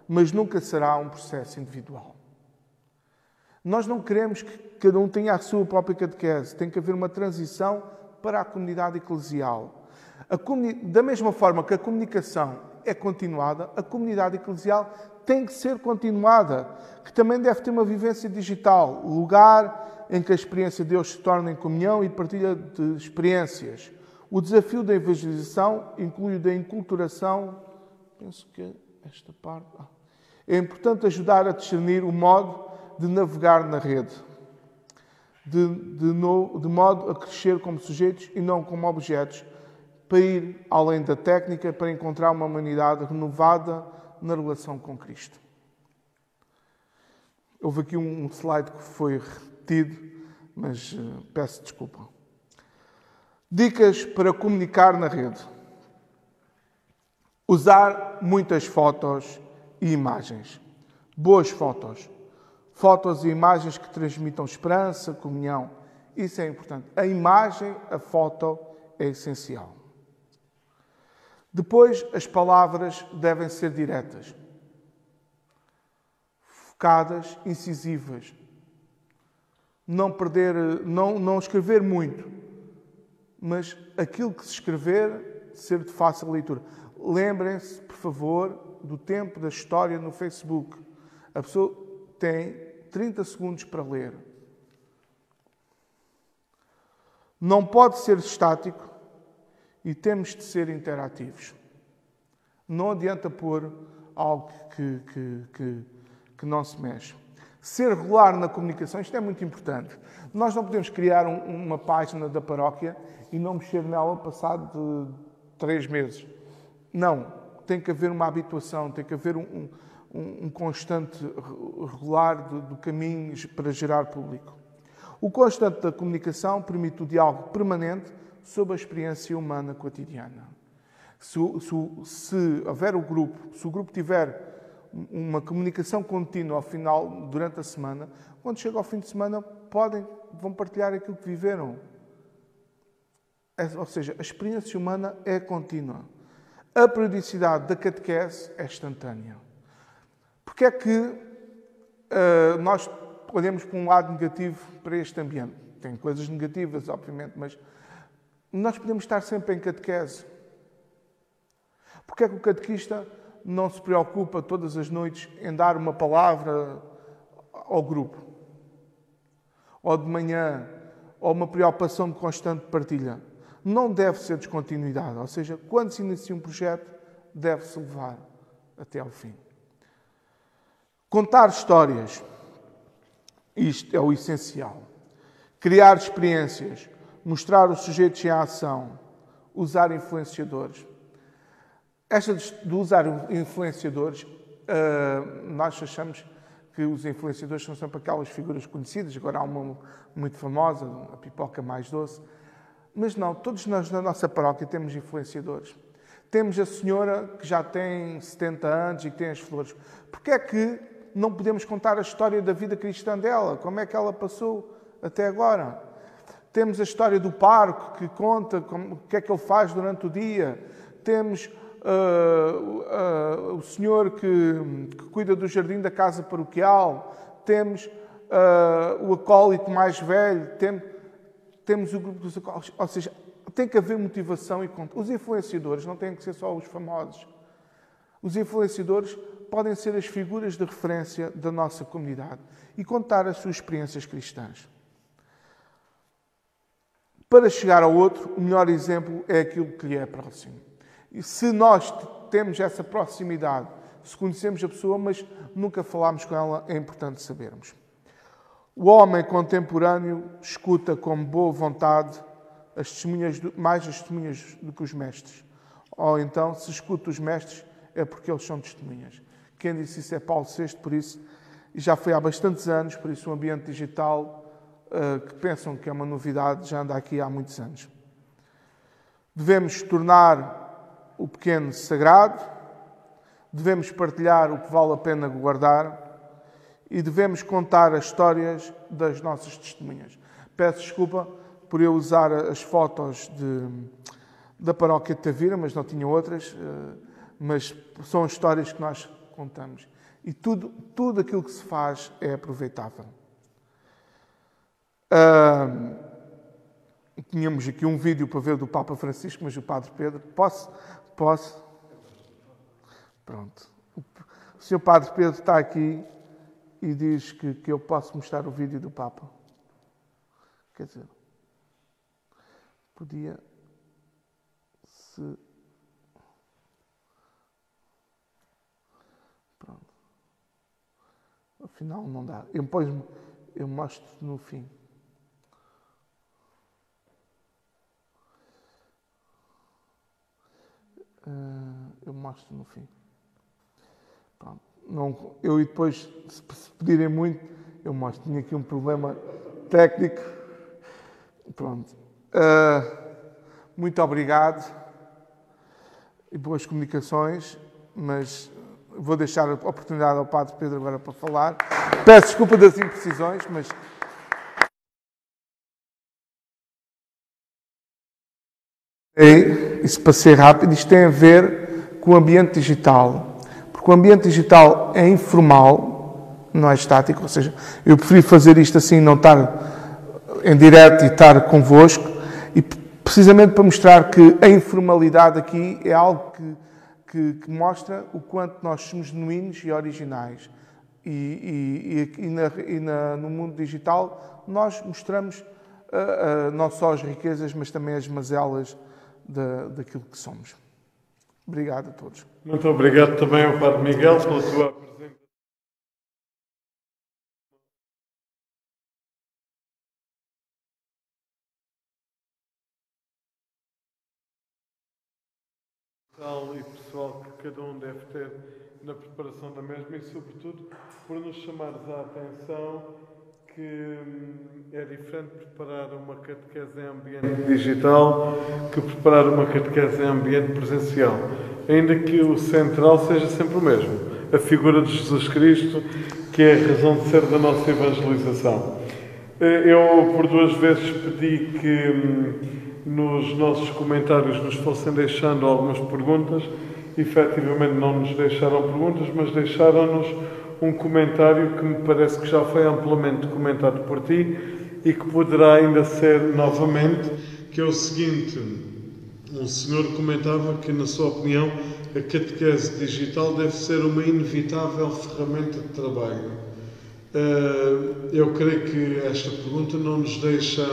mas nunca será um processo individual. Nós não queremos que cada um tenha a sua própria catequese. Tem que haver uma transição para a comunidade eclesial. Da mesma forma que a comunicação é continuada, a comunidade eclesial tem que ser continuada, que também deve ter uma vivência digital, lugar em que a experiência de Deus se torna em comunhão e partilha de experiências. O desafio da evangelização inclui o da enculturação. Penso que esta parte... É importante ajudar a discernir o modo de navegar na rede, de modo a crescer como sujeitos e não como objetos, para ir além da técnica, para encontrar uma humanidade renovada na relação com Cristo. Houve aqui um slide que foi repetido, mas peço desculpa. Dicas para comunicar na rede. Usar muitas fotos e imagens. Boas fotos. Fotos e imagens que transmitam esperança, comunhão. Isso é importante. A imagem, a foto é essencial. Depois, as palavras devem ser diretas, focadas, incisivas. Não escrever muito, mas aquilo que se escrever, ser de fácil leitura. Lembrem-se, por favor, do tempo da história no Facebook. A pessoa tem 30 segundos para ler. Não pode ser estático e temos de ser interativos. Não adianta pôr algo que não se mexe. Ser regular na comunicação, isto é muito importante. Nós não podemos criar uma página da paróquia e não mexer nela passado de 3 meses. Não. Tem que haver uma habituação, tem que haver um constante regular do caminho para gerar público. O constante da comunicação permite o diálogo permanente sobre a experiência humana cotidiana. Se houver o grupo, se o grupo tiver uma comunicação contínua ao final, durante a semana, quando chega ao fim de semana, vão partilhar aquilo que viveram. Ou seja, a experiência humana é contínua. A periodicidade da catequese é instantânea. Porque é que nós olhamos para um lado negativo para este ambiente? Tem coisas negativas, obviamente, mas nós podemos estar sempre em catequese. Porque é que o catequista não se preocupa todas as noites em dar uma palavra ao grupo? Ou de manhã, ou uma preocupação de constante partilha? Não deve ser descontinuidade. Ou seja, quando se inicia um projeto, deve-se levar até ao fim. Contar histórias. Isto é o essencial. Criar experiências. Mostrar os sujeitos em ação. Usar influenciadores. Esta de usar influenciadores, nós achamos que os influenciadores são sempre aquelas figuras conhecidas. Agora há uma muito famosa, a pipoca mais doce. Mas não, todos nós na nossa paróquia temos influenciadores. Temos a senhora que já tem 70 anos e que tem as flores. Porquê é que não podemos contar a história da vida cristã dela? Como é que ela passou até agora? Temos a história do parco, que conta o que é que ele faz durante o dia. Temos o senhor que cuida do jardim da casa paroquial. Temos o acólito mais velho. Temos o grupo dos acólitos. Ou seja, tem que haver motivação e conta. Os influenciadores não têm que ser só os famosos. Os influenciadores podem ser as figuras de referência da nossa comunidade e contar as suas experiências cristãs. Para chegar ao outro, o melhor exemplo é aquilo que lhe é próximo. E se nós temos essa proximidade, se conhecemos a pessoa, mas nunca falámos com ela, é importante sabermos. O homem contemporâneo escuta com boa vontade mais as testemunhas do que os mestres. ou então, se escuta os mestres, é porque eles são testemunhas. Quem disse isso é Paulo VI, por isso, e já foi há bastantes anos, por isso o ambiente digital, que pensam que é uma novidade, já anda aqui há muitos anos. Devemos tornar o pequeno sagrado, devemos partilhar o que vale a pena guardar e devemos contar as histórias das nossas testemunhas. Peço desculpa por eu usar as fotos da paróquia de Tavira, mas não tinha outras, mas são histórias que nós contamos. E tudo aquilo que se faz é aproveitável. Tínhamos aqui um vídeo para ver do Papa Francisco, mas o Padre Pedro... Posso? Pronto. O Sr. Padre Pedro está aqui e diz que eu posso mostrar o vídeo do Papa. Quer dizer, podia... Pronto. Afinal, não dá. Eu mostro no fim. Eu mostro no fim. Pronto. Não, eu e depois, se pedirem muito, eu mostro. Tinha aqui um problema técnico. Pronto. Muito obrigado e boas comunicações, mas vou deixar a oportunidade ao Padre Pedro agora para falar. Peço desculpa das imprecisões, mas... Isso para ser rápido, isto tem a ver com o ambiente digital. Porque o ambiente digital é informal, não é estático, ou seja, eu preferi fazer isto assim, não estar em direto e estar convosco, e precisamente para mostrar que a informalidade aqui é algo que mostra o quanto nós somos genuínos e originais. No mundo digital nós mostramos não só as riquezas, mas também as mazelas daquilo que somos. Obrigado a todos. Muito obrigado também ao Padre Miguel pela sua apresentação. E pessoal que cada um deve ter na preparação da mesma e, sobretudo, por nos chamares a atenção que é diferente preparar uma catequese em ambiente digital que preparar uma catequese em ambiente presencial. Ainda que o central seja sempre o mesmo, a figura de Jesus Cristo, que é a razão de ser da nossa evangelização. Eu, por 2 vezes, pedi que nos nossos comentários nos fossem deixando algumas perguntas. Efetivamente não nos deixaram perguntas, mas deixaram-nos um comentário que me parece que já foi amplamente comentado por ti e que poderá ainda ser novamente, que é o seguinte: um senhor comentava que, na sua opinião, a catequese digital deve ser uma inevitável ferramenta de trabalho. Eu creio que esta pergunta não nos deixa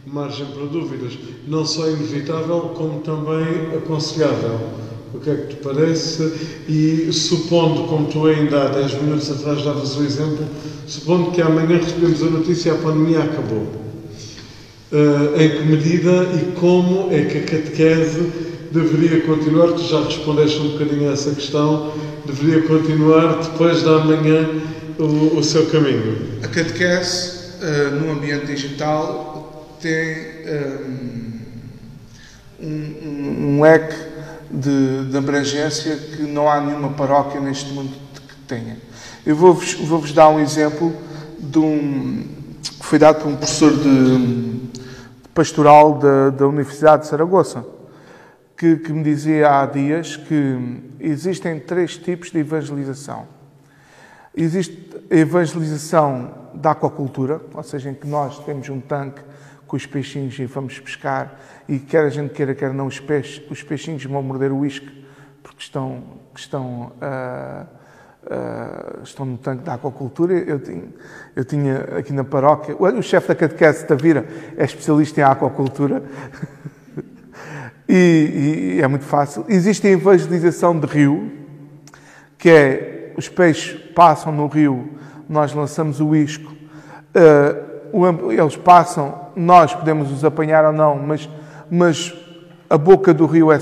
margem para dúvidas. Não só inevitável, como também aconselhável. O que é que te parece? E supondo, como tu ainda há 10 minutos atrás davas o exemplo, supondo que amanhã recebemos a notícia e a pandemia acabou. Em que medida e como é que a catequese deveria continuar? Tu já respondeste um bocadinho a essa questão. Deveria continuar depois da amanhã o seu caminho? A catequese no ambiente digital tem um leque de abrangência que não há nenhuma paróquia neste mundo que tenha. Eu vou-vos dar um exemplo que foi dado por um professor de pastoral da Universidade de Saragoça, que me dizia há dias que existem 3 tipos de evangelização. Existe a evangelização da aquacultura, ou seja, em que nós temos um tanque com os peixinhos e vamos pescar, e quer a gente queira, quer não, os peixinhos vão morder o isque, porque estão no tanque da aquacultura. Eu tinha aqui na paróquia, o chefe da catequese de Tavira é especialista em aquacultura, e é muito fácil. Existe a evangelização de rio, que é, os peixes passam no rio, nós lançamos o isco, eles passam, nós podemos os apanhar ou não, mas a boca do rio é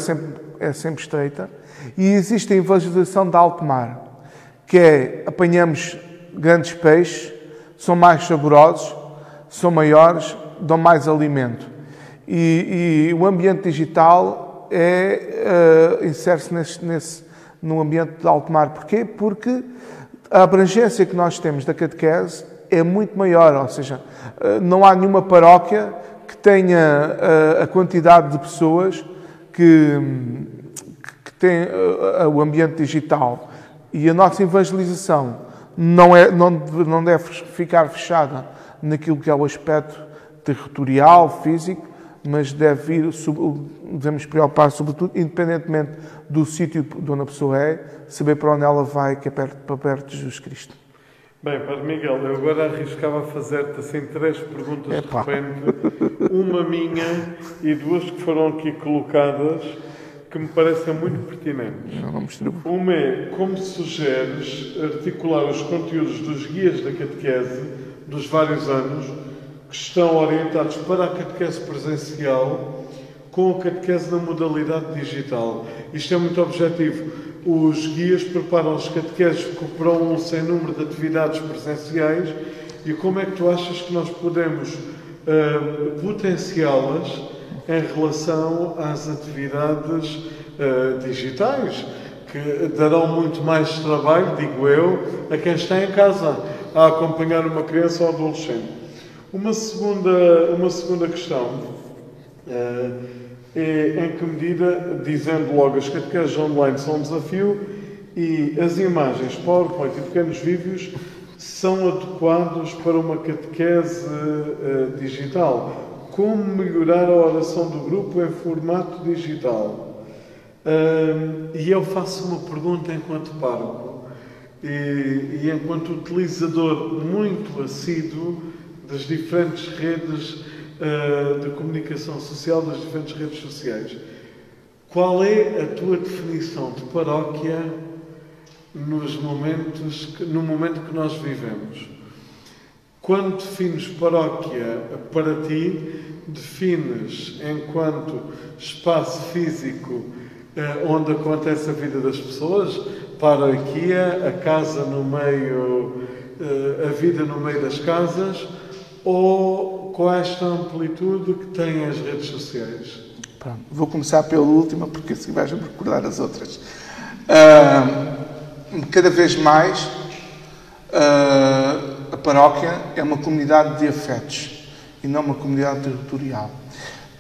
é sempre estreita. E existe a evangelização de alto mar, que é, apanhamos grandes peixes, são mais saborosos, são maiores, dão mais alimento. E o ambiente digital insere-se no ambiente de alto mar. Porquê? Porque a abrangência que nós temos da catequese é muito maior, ou seja, não há nenhuma paróquia que tenha a quantidade de pessoas que tem o ambiente digital. E a nossa evangelização não deve ficar fechada naquilo que é o aspecto territorial, físico, mas devemos preocupar, sobretudo, independentemente do sítio de onde a pessoa é, saber para onde ela vai, que é para perto de Jesus Cristo. Bem, Padre Miguel, eu agora arriscava fazer-te assim 3 perguntas de repente, uma minha e 2 que foram aqui colocadas, que me parecem muito pertinentes. Uma é, como sugeres articular os conteúdos dos guias da catequese dos vários anos que estão orientados para a catequese presencial com a catequese na modalidade digital? Isto é muito objetivo. Os guias preparam os catequeses para um sem número de atividades presenciais e como é que tu achas que nós podemos potenciá-las em relação às atividades digitais, que darão muito mais trabalho, digo eu, a quem está em casa a acompanhar uma criança ou adolescente. Uma segunda questão é em que medida, dizendo logo, as catequeses online são um desafio e as imagens, PowerPoint e pequenos vídeos são adequados para uma catequese digital. Como melhorar a oração do grupo em formato digital? E eu faço uma pergunta enquanto pároco e enquanto utilizador muito assíduo das diferentes redes de comunicação social, das diferentes redes sociais. Qual é a tua definição de paróquia no momento que nós vivemos? Quando defines paróquia para ti, defines enquanto espaço físico onde acontece a vida das pessoas, paróquia, a casa no meio, a vida no meio das casas, ou com esta amplitude que têm as redes sociais? Pronto, vou começar pela última, porque assim vais recordar as outras. Cada vez mais a paróquia é uma comunidade de afetos e não uma comunidade territorial.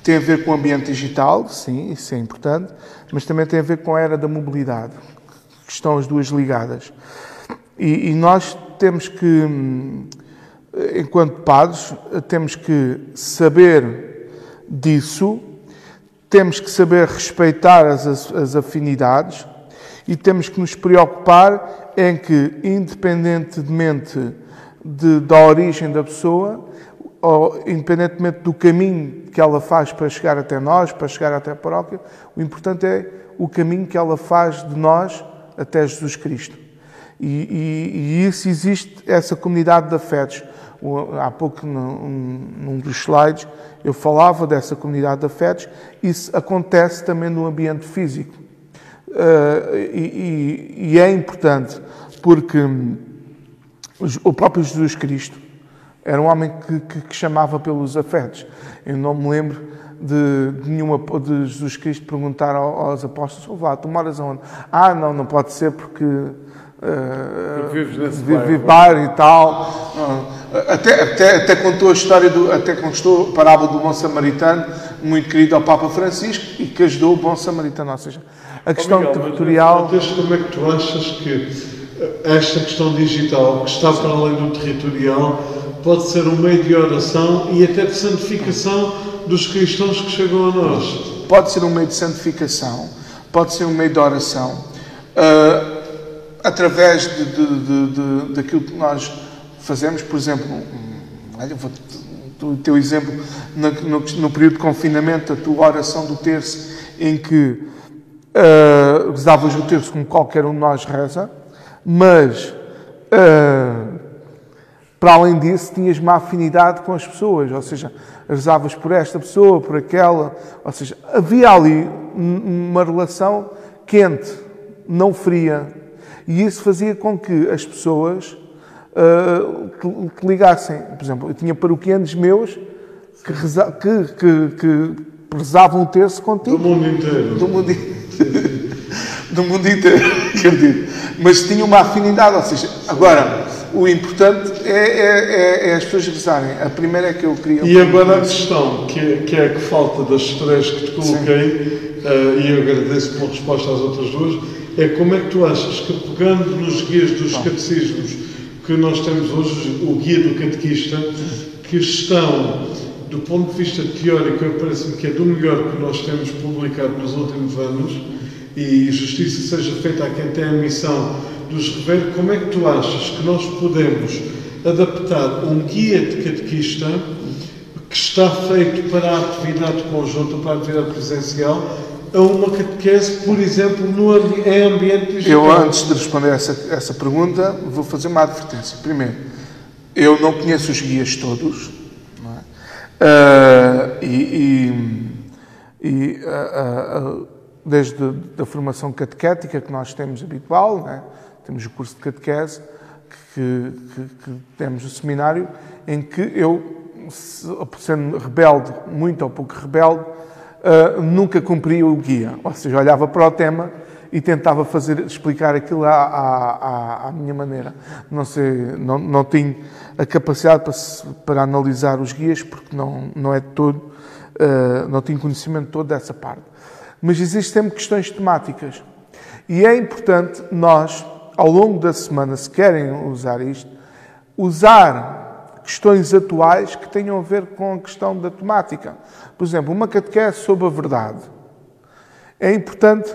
Tem a ver com o ambiente digital, sim, isso é importante, mas também tem a ver com a era da mobilidade, que estão as duas ligadas. E nós temos que, enquanto padres, temos que saber disso, temos que saber respeitar as afinidades e temos que nos preocupar em que, independentemente da origem da pessoa, ou independentemente do caminho que ela faz para chegar até nós, para chegar até a paróquia, o importante é o caminho que ela faz de nós até Jesus Cristo. E isso existe, essa comunidade de afetos. Há pouco, num dos slides, eu falava dessa comunidade de afetos. Isso acontece também no ambiente físico. E é importante, porque o próprio Jesus Cristo era um homem que chamava pelos afetos. Eu não me lembro de Jesus Cristo perguntar aos apóstolos: "Lá, tu moras aonde?" Não pode ser porque vive bar e tal. Até contou a história até contou a parábola do bom samaritano, muito querido ao Papa Francisco, e que ajudou o bom samaritano. Ou seja, a questão territorial. Como é que tu achas que esta questão digital, que está para além do territorial, pode ser um meio de oração e até de santificação dos cristãos que chegam a nós? Pode ser um meio de santificação, pode ser um meio de oração, através daquilo que nós fazemos. Por exemplo, o teu exemplo, no período de confinamento, a tua oração do terço, em que rezavas o terço como qualquer um de nós reza, mas para além disso, tinhas uma afinidade com as pessoas, ou seja, rezavas por esta pessoa, por aquela, ou seja, havia ali uma relação quente, não fria, e isso fazia com que as pessoas que ligassem. Por exemplo, eu tinha paroquianos meus que rezavam um terço contigo. Do mundo inteiro. Do mundo inteiro, acredito. Mas tinha uma afinidade, ou seja, agora, o importante é as pessoas rezarem. A primeira é que eu queria... E agora a questão, que é a que falta das três que te coloquei, e eu agradeço pela resposta às outras duas, é como é que tu achas que, pegando nos guias dos catecismos que nós temos hoje, o guia do catequista, que estão, do ponto de vista teórico, parece-me que é do melhor que nós temos publicado nos últimos anos, e justiça seja feita a quem tem a missão de os rever, como é que tu achas que nós podemos adaptar um guia de catequista que está feito para a atividade conjunta, para a atividade presencial, a uma catequese, por exemplo, em ambiente digital? Eu, antes de responder essa pergunta, vou fazer uma advertência. Primeiro, eu não conheço os guias todos, não é? Desde a formação catequética que nós temos habitual, não é? Temos o curso de catequese, que temos o seminário, em que eu, sendo rebelde, muito ou pouco rebelde, nunca cumpria o guia. Ou seja, olhava para o tema e tentava explicar aquilo à minha maneira. Não tenho a capacidade para analisar os guias, porque não é todo, não tenho conhecimento todo dessa parte. Mas existem sempre questões temáticas. E é importante nós, ao longo da semana, se querem usar isto, usar questões atuais que tenham a ver com a questão da temática. Por exemplo, uma catequese sobre a verdade. É importante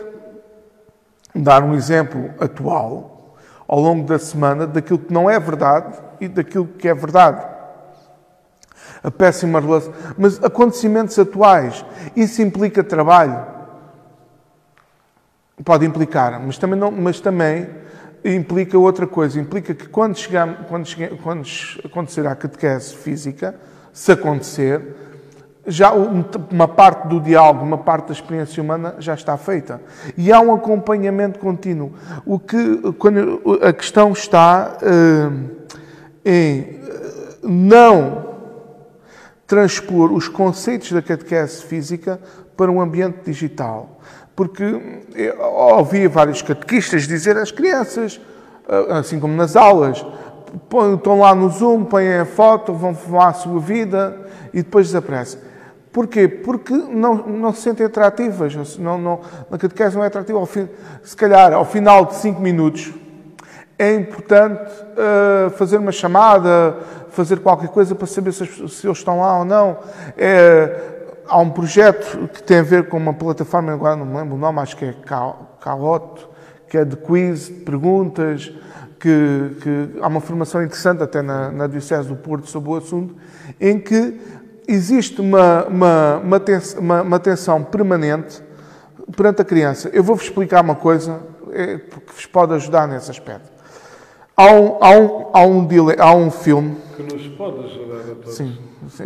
dar um exemplo atual, ao longo da semana, daquilo que não é verdade e daquilo que é verdade. A péssima relação. Mas acontecimentos atuais, isso implica trabalho? Pode implicar, mas também implica outra coisa. Implica que quando acontecer a catequese física, se acontecer, já uma parte do diálogo, uma parte da experiência humana já está feita. E há um acompanhamento contínuo. Quando a questão está em não transpor os conceitos da catequese física para um ambiente digital. Porque eu ouvi vários catequistas dizer às crianças, assim como nas aulas, estão lá no Zoom, põem a foto, vão à sua vida e depois desaparecem. Porquê? Porque não se sentem atrativas. A catequese não é atrativa. Se calhar, ao final de 5 minutos, é importante fazer uma chamada, fazer qualquer coisa para saber se eles estão lá ou não. Há um projeto que tem a ver com uma plataforma, agora não me lembro o nome, acho que é Calote, que é de quiz, de perguntas, que há uma formação interessante até na Diocese do Porto sobre o assunto, em que existe uma atenção permanente perante a criança. Eu vou-vos explicar uma coisa que vos pode ajudar nesse aspecto. Há um filme... Que nos pode ajudar a todos. Sim,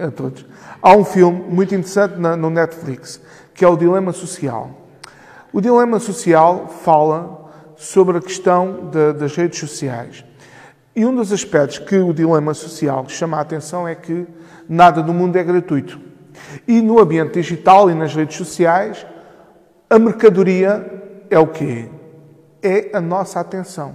a todos. Há um filme muito interessante no Netflix, que é o Dilema Social. O Dilema Social fala sobre a questão das redes sociais. E um dos aspectos que o Dilema Social chama a atenção é que nada do mundo é gratuito. E no ambiente digital e nas redes sociais, a mercadoria é o quê? É a nossa atenção.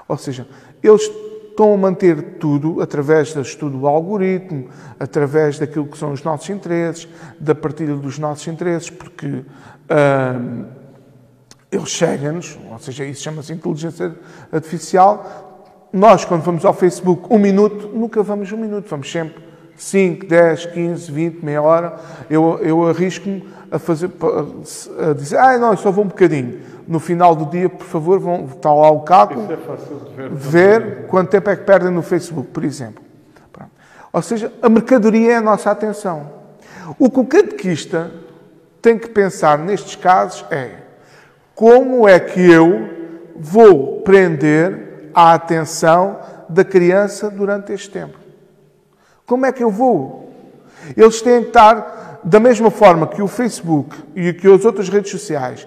Ou seja, eles estão a manter tudo através do estudo do algoritmo, através daquilo que são os nossos interesses, da partilha dos nossos interesses, porque eles seguem-nos, ou seja, isso chama-se inteligência artificial. Nós, quando vamos ao Facebook 1 minuto, nunca vamos 1 minuto, vamos sempre 5, 10, 15, 20, meia hora. Eu arrisco-me a dizer, não, eu só vou um bocadinho. No final do dia, por favor, está lá o cálculo, Isso é fácil de ver quanto tempo é que perdem no Facebook, por exemplo. Pronto. Ou seja, a mercadoria é a nossa atenção. O que o catequista tem que pensar nestes casos é como é que eu vou prender a atenção da criança durante este tempo. Como é que eu vou? Eles têm que estar, da mesma forma que o Facebook e que as outras redes sociais,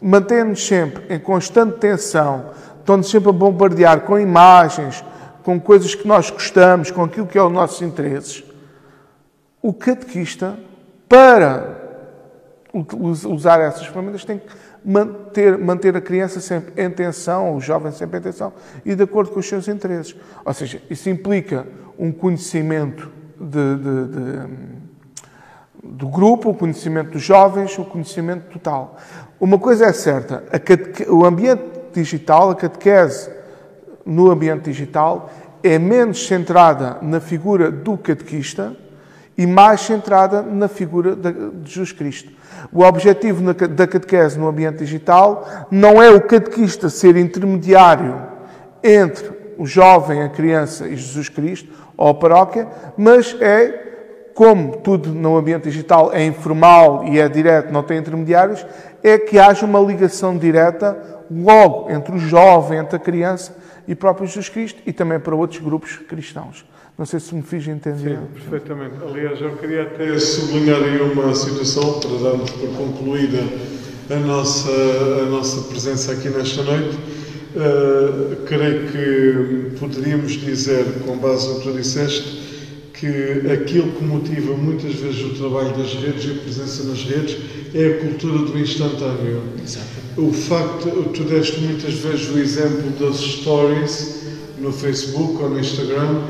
mantêm-nos sempre em constante tensão, estão-nos sempre a bombardear com imagens, com coisas que nós gostamos, com aquilo que é os nossos interesses. O catequista, para usar essas ferramentas, tem que manter a criança sempre em tensão, o jovem sempre em tensão, e de acordo com os seus interesses. Ou seja, isso implica um conhecimento do grupo, o conhecimento dos jovens, o conhecimento total. Uma coisa é certa, o ambiente digital, a catequese no ambiente digital, é menos centrada na figura do catequista e mais centrada na figura de Jesus Cristo. O objetivo da catequese no ambiente digital não é o catequista ser intermediário entre o jovem, a criança e Jesus Cristo, ou a paróquia, mas é, como tudo no ambiente digital é informal e é direto, não tem intermediários, é que haja uma ligação direta logo entre o jovem, entre a criança e o próprio Jesus Cristo e também para outros grupos cristãos. Não sei se me fiz entender. Sim, perfeitamente. Aliás, eu queria até sublinhar aí uma situação para darmos por concluída a nossa presença aqui nesta noite. Creio que poderíamos dizer, com base no que tu disseste, que aquilo que motiva muitas vezes o trabalho das redes e a presença nas redes é a cultura do instantâneo. Exato. O facto, tu deste muitas vezes o exemplo das stories no Facebook ou no Instagram.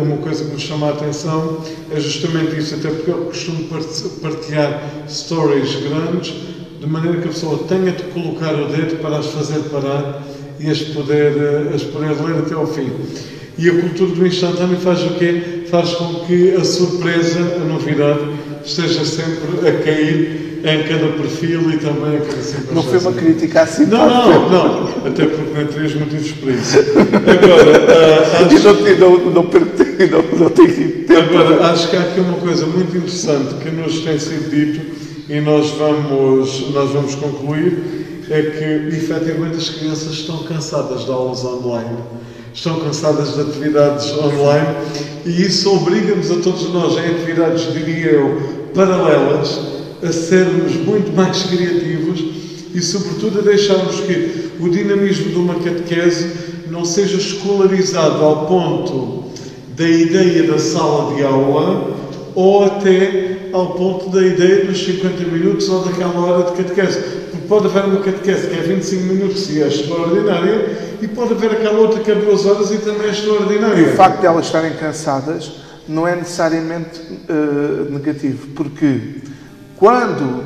Uma coisa que me chama a atenção é justamente isso, até porque eu costumo partilhar stories grandes, de maneira que a pessoa tenha de colocar o dedo para as fazer parar e as poder ler até ao fim. E a cultura do instantâneo faz o quê? Faz com que a surpresa, a novidade, esteja sempre a cair em cada perfil e também a cada situação. Não foi uma crítica assim? Não. Até porque não terias motivos para isso. Agora, acho que há aqui uma coisa muito interessante que nos tem sido dito e nós vamos concluir, é que, efetivamente, as crianças estão cansadas de aulas online. Estão cansadas de atividades online e isso obriga-nos a todos nós, em atividades, diria eu, paralelas, a sermos muito mais criativos e, sobretudo, a deixarmos que o dinamismo de uma catequese não seja escolarizado ao ponto da ideia da sala de aula ou até ao ponto da ideia dos 50 minutos ou daquela hora de catequese. Porque pode haver uma catequese que é 25 minutos e é extraordinária e pode haver aquela outra que é 2 horas e também é extraordinária. E o facto de elas estarem cansadas não é necessariamente negativo, porque quando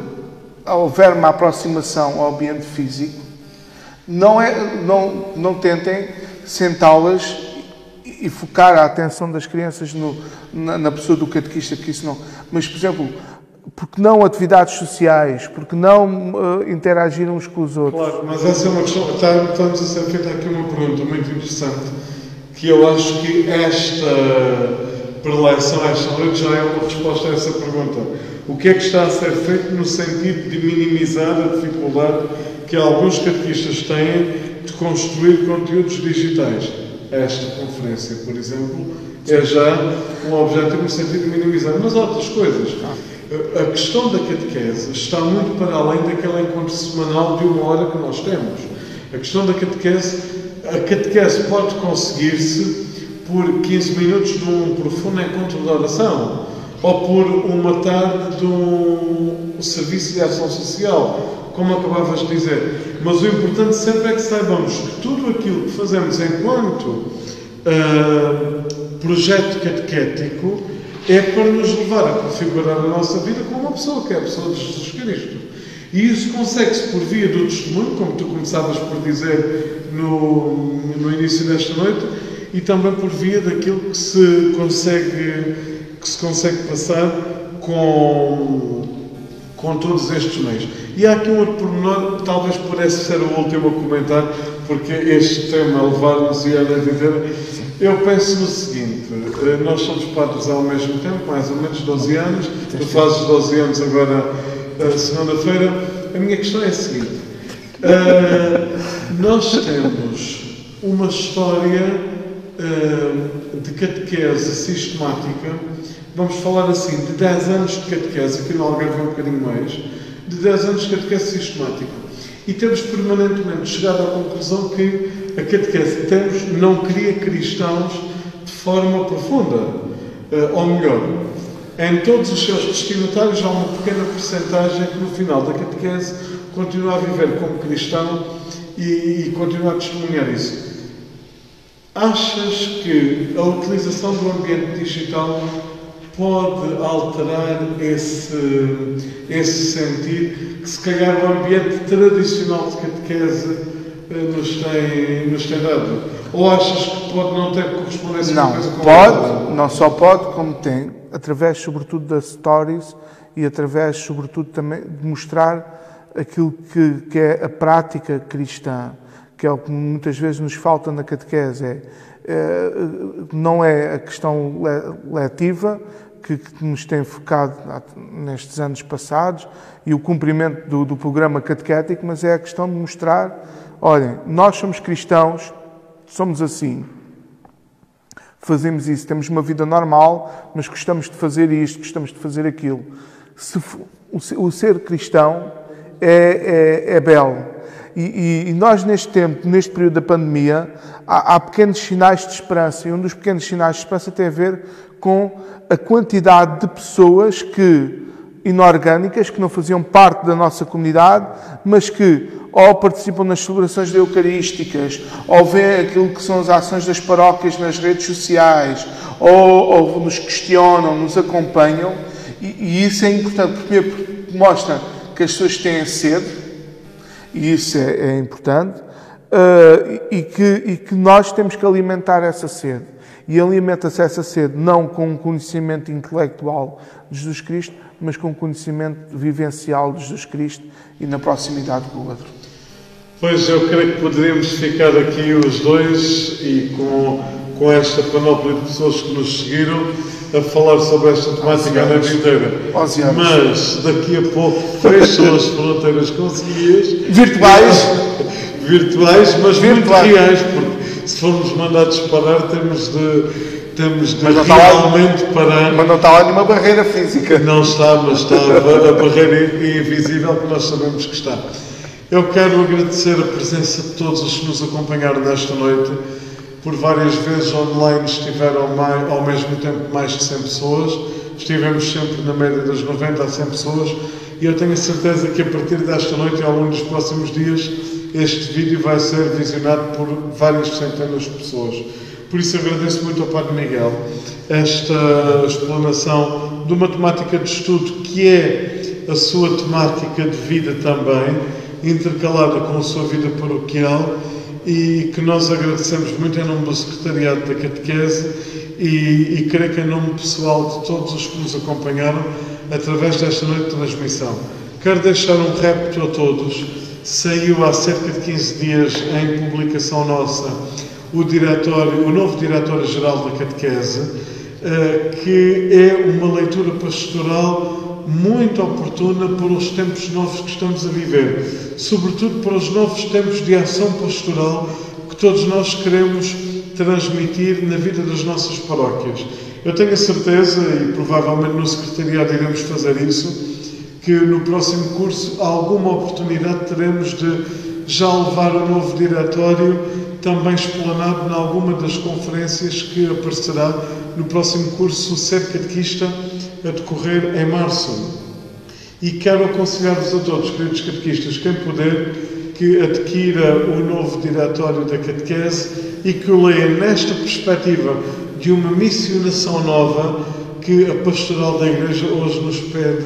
houver uma aproximação ao ambiente físico, não tentem sentá-las e focar a atenção das crianças na pessoa do catequista, que isso não... Mas, por exemplo, porque não atividades sociais, porque não interagir uns com os outros? Claro, mas essa é uma questão... Estamos a ser feita aqui uma pergunta muito interessante, que eu acho que esta preleção, esta noite, já é uma resposta a essa pergunta. O que é que está a ser feito no sentido de minimizar a dificuldade que alguns catequistas têm de construir conteúdos digitais? Esta conferência, por exemplo, é já um objetivo no sentido de minimizar. Mas há outras coisas. A questão da catequese está muito para além daquele encontro semanal de 1 hora que nós temos. A questão da a catequese pode conseguir-se por 15 minutos de um profundo encontro de oração ou por uma tarde de um serviço de ação social, como acabavas de dizer. Mas o importante sempre é que saibamos que tudo aquilo que fazemos enquanto projeto catequético é para nos levar a configurar a nossa vida como uma pessoa, que é a pessoa de Jesus Cristo. E isso consegue-se por via do testemunho, como tu começavas por dizer no início desta noite, e também por via daquilo que se consegue passar com todos estes meios. E há aqui um outro pormenor, talvez pudesse ser o último a comentar, porque este tema levar-nos a dizer... Eu penso no seguinte, nós somos padres ao mesmo tempo, mais ou menos 12 anos, tu fazes 12 anos agora, segunda-feira. A minha questão é a seguinte, nós temos uma história de catequese sistemática, vamos falar assim, de 10 anos de catequese, aqui no Algarve é um bocadinho mais, de 10 anos de catequese sistemática. E temos permanentemente chegado à conclusão que a catequese que temos não cria cristãos de forma profunda. Ou melhor, em todos os seus destinatários há uma pequena percentagem que no final da catequese continua a viver como cristão e continua a testemunhar isso. Achas que a utilização do ambiente digital pode alterar esse sentido que se calhar o ambiente tradicional de catequese nos tem dado? Ou achas que pode não ter correspondência com a coisa? Não, pode, não só pode, como tem, através sobretudo das stories e através sobretudo também de mostrar aquilo que é a prática cristã, que é o que muitas vezes nos falta na catequese. Não é a questão letiva que nos tem focado nestes anos passados e o cumprimento do programa catequético, mas é a questão de mostrar, olhem, nós somos cristãos, somos assim, fazemos isso, temos uma vida normal, mas gostamos de fazer isto, gostamos de fazer aquilo. O ser cristão é belo. E nós, neste tempo, neste período da pandemia, há pequenos sinais de esperança. E um dos pequenos sinais de esperança tem a ver com a quantidade de pessoas inorgânicas, que não faziam parte da nossa comunidade, mas que ou participam nas celebrações eucarísticas, ou veem aquilo que são as ações das paróquias nas redes sociais, ou nos questionam, nos acompanham. E isso é importante, porque mostra que as pessoas têm sede, e isso é importante, e que nós temos que alimentar essa sede. E alimenta-se essa sede não com um conhecimento intelectual de Jesus Cristo, mas com um conhecimento vivencial de Jesus Cristo e na proximidade com o outro. Pois, eu creio que poderíamos ficar aqui os dois e com esta panóplia de pessoas que nos seguiram a falar sobre esta temática a noite inteira. Mas daqui a pouco fecham as fronteiras conseguias. Virtuais, mas muito reais, porque se formos mandados parar temos de realmente parar. Mas não está lá nenhuma barreira física. Não está, mas está a barreira invisível que nós sabemos que está. Eu quero agradecer a presença de todos os que nos acompanharam nesta noite. Por várias vezes online estiveram ao mesmo tempo mais de 100 pessoas. Estivemos sempre na média das 90 a 100 pessoas. E eu tenho a certeza que a partir desta noite e ao longo dos próximos dias, este vídeo vai ser visionado por várias centenas de pessoas. Por isso agradeço muito ao Padre Miguel esta explanação de uma temática de estudo que é a sua temática de vida também, intercalada com a sua vida paroquial, e que nós agradecemos muito em nome do Secretariado da Catequese e creio que em nome pessoal de todos os que nos acompanharam através desta noite de transmissão. Quero deixar um repto a todos. Saiu há cerca de 15 dias em publicação nossa o novo Diretório-Geral da Catequese, que é uma leitura pastoral muito oportuna para os tempos novos que estamos a viver, sobretudo para os novos tempos de ação pastoral que todos nós queremos transmitir na vida das nossas paróquias. Eu tenho a certeza, e provavelmente no Secretariado iremos fazer isso, que no próximo curso alguma oportunidade teremos de já levar o novo diretório também explanado em alguma das conferências que aparecerá no próximo curso Ser Catequista a decorrer em março. E quero aconselhar-vos a todos, queridos catequistas, quem puder, que adquira o novo diretório da catequese e que o leia nesta perspectiva de uma missionação nova que a Pastoral da Igreja hoje nos pede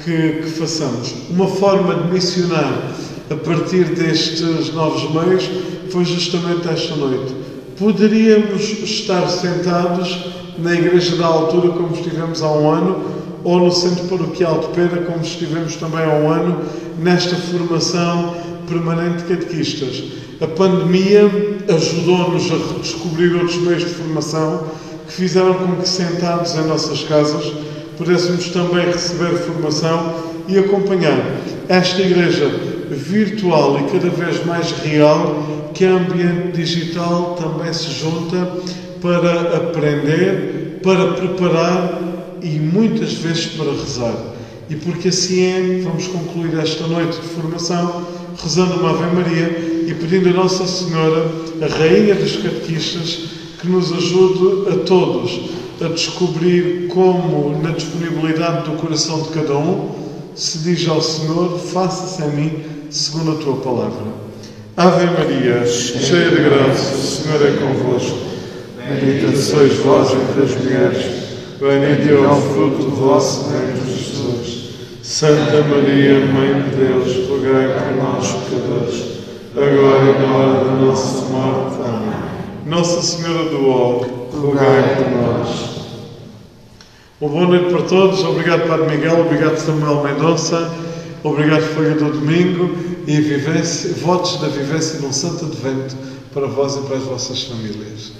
que façamos. Uma forma de missionar a partir destes novos meios foi justamente esta noite. Poderíamos estar sentados na Igreja da Altura como estivemos há um ano, ou no Centro Paroquial de Pera como estivemos também há um ano, nesta formação permanente de catequistas. A pandemia ajudou-nos a redescobrir outros meios de formação que fizeram com que, sentados em nossas casas, pudéssemos também receber formação e acompanhar esta Igreja virtual e cada vez mais real que o ambiente digital também se junta para aprender, para preparar e muitas vezes para rezar. E porque assim é, vamos concluir esta noite de formação rezando uma Ave Maria e pedindo a Nossa Senhora, a Rainha dos Catequistas, que nos ajude a todos a descobrir como, na disponibilidade do coração de cada um, se diz ao Senhor: faça-se a mim segundo a tua palavra. Ave Maria, cheia de graça, o Senhor é convosco. Bendita sois vós entre as mulheres, bendito é o fruto do vosso ventre, Jesus. Santa Maria, Mãe de Deus, rogai por nós, pecadores, agora e na hora da nossa morte. Amém. Nossa Senhora do Ó, rogai por nós. Uma boa noite para todos. Obrigado, Padre Miguel. Obrigado, Samuel Mendonça. Obrigado, Folha do Domingo. E votos da vivência de um santo advento para vós e para as vossas famílias.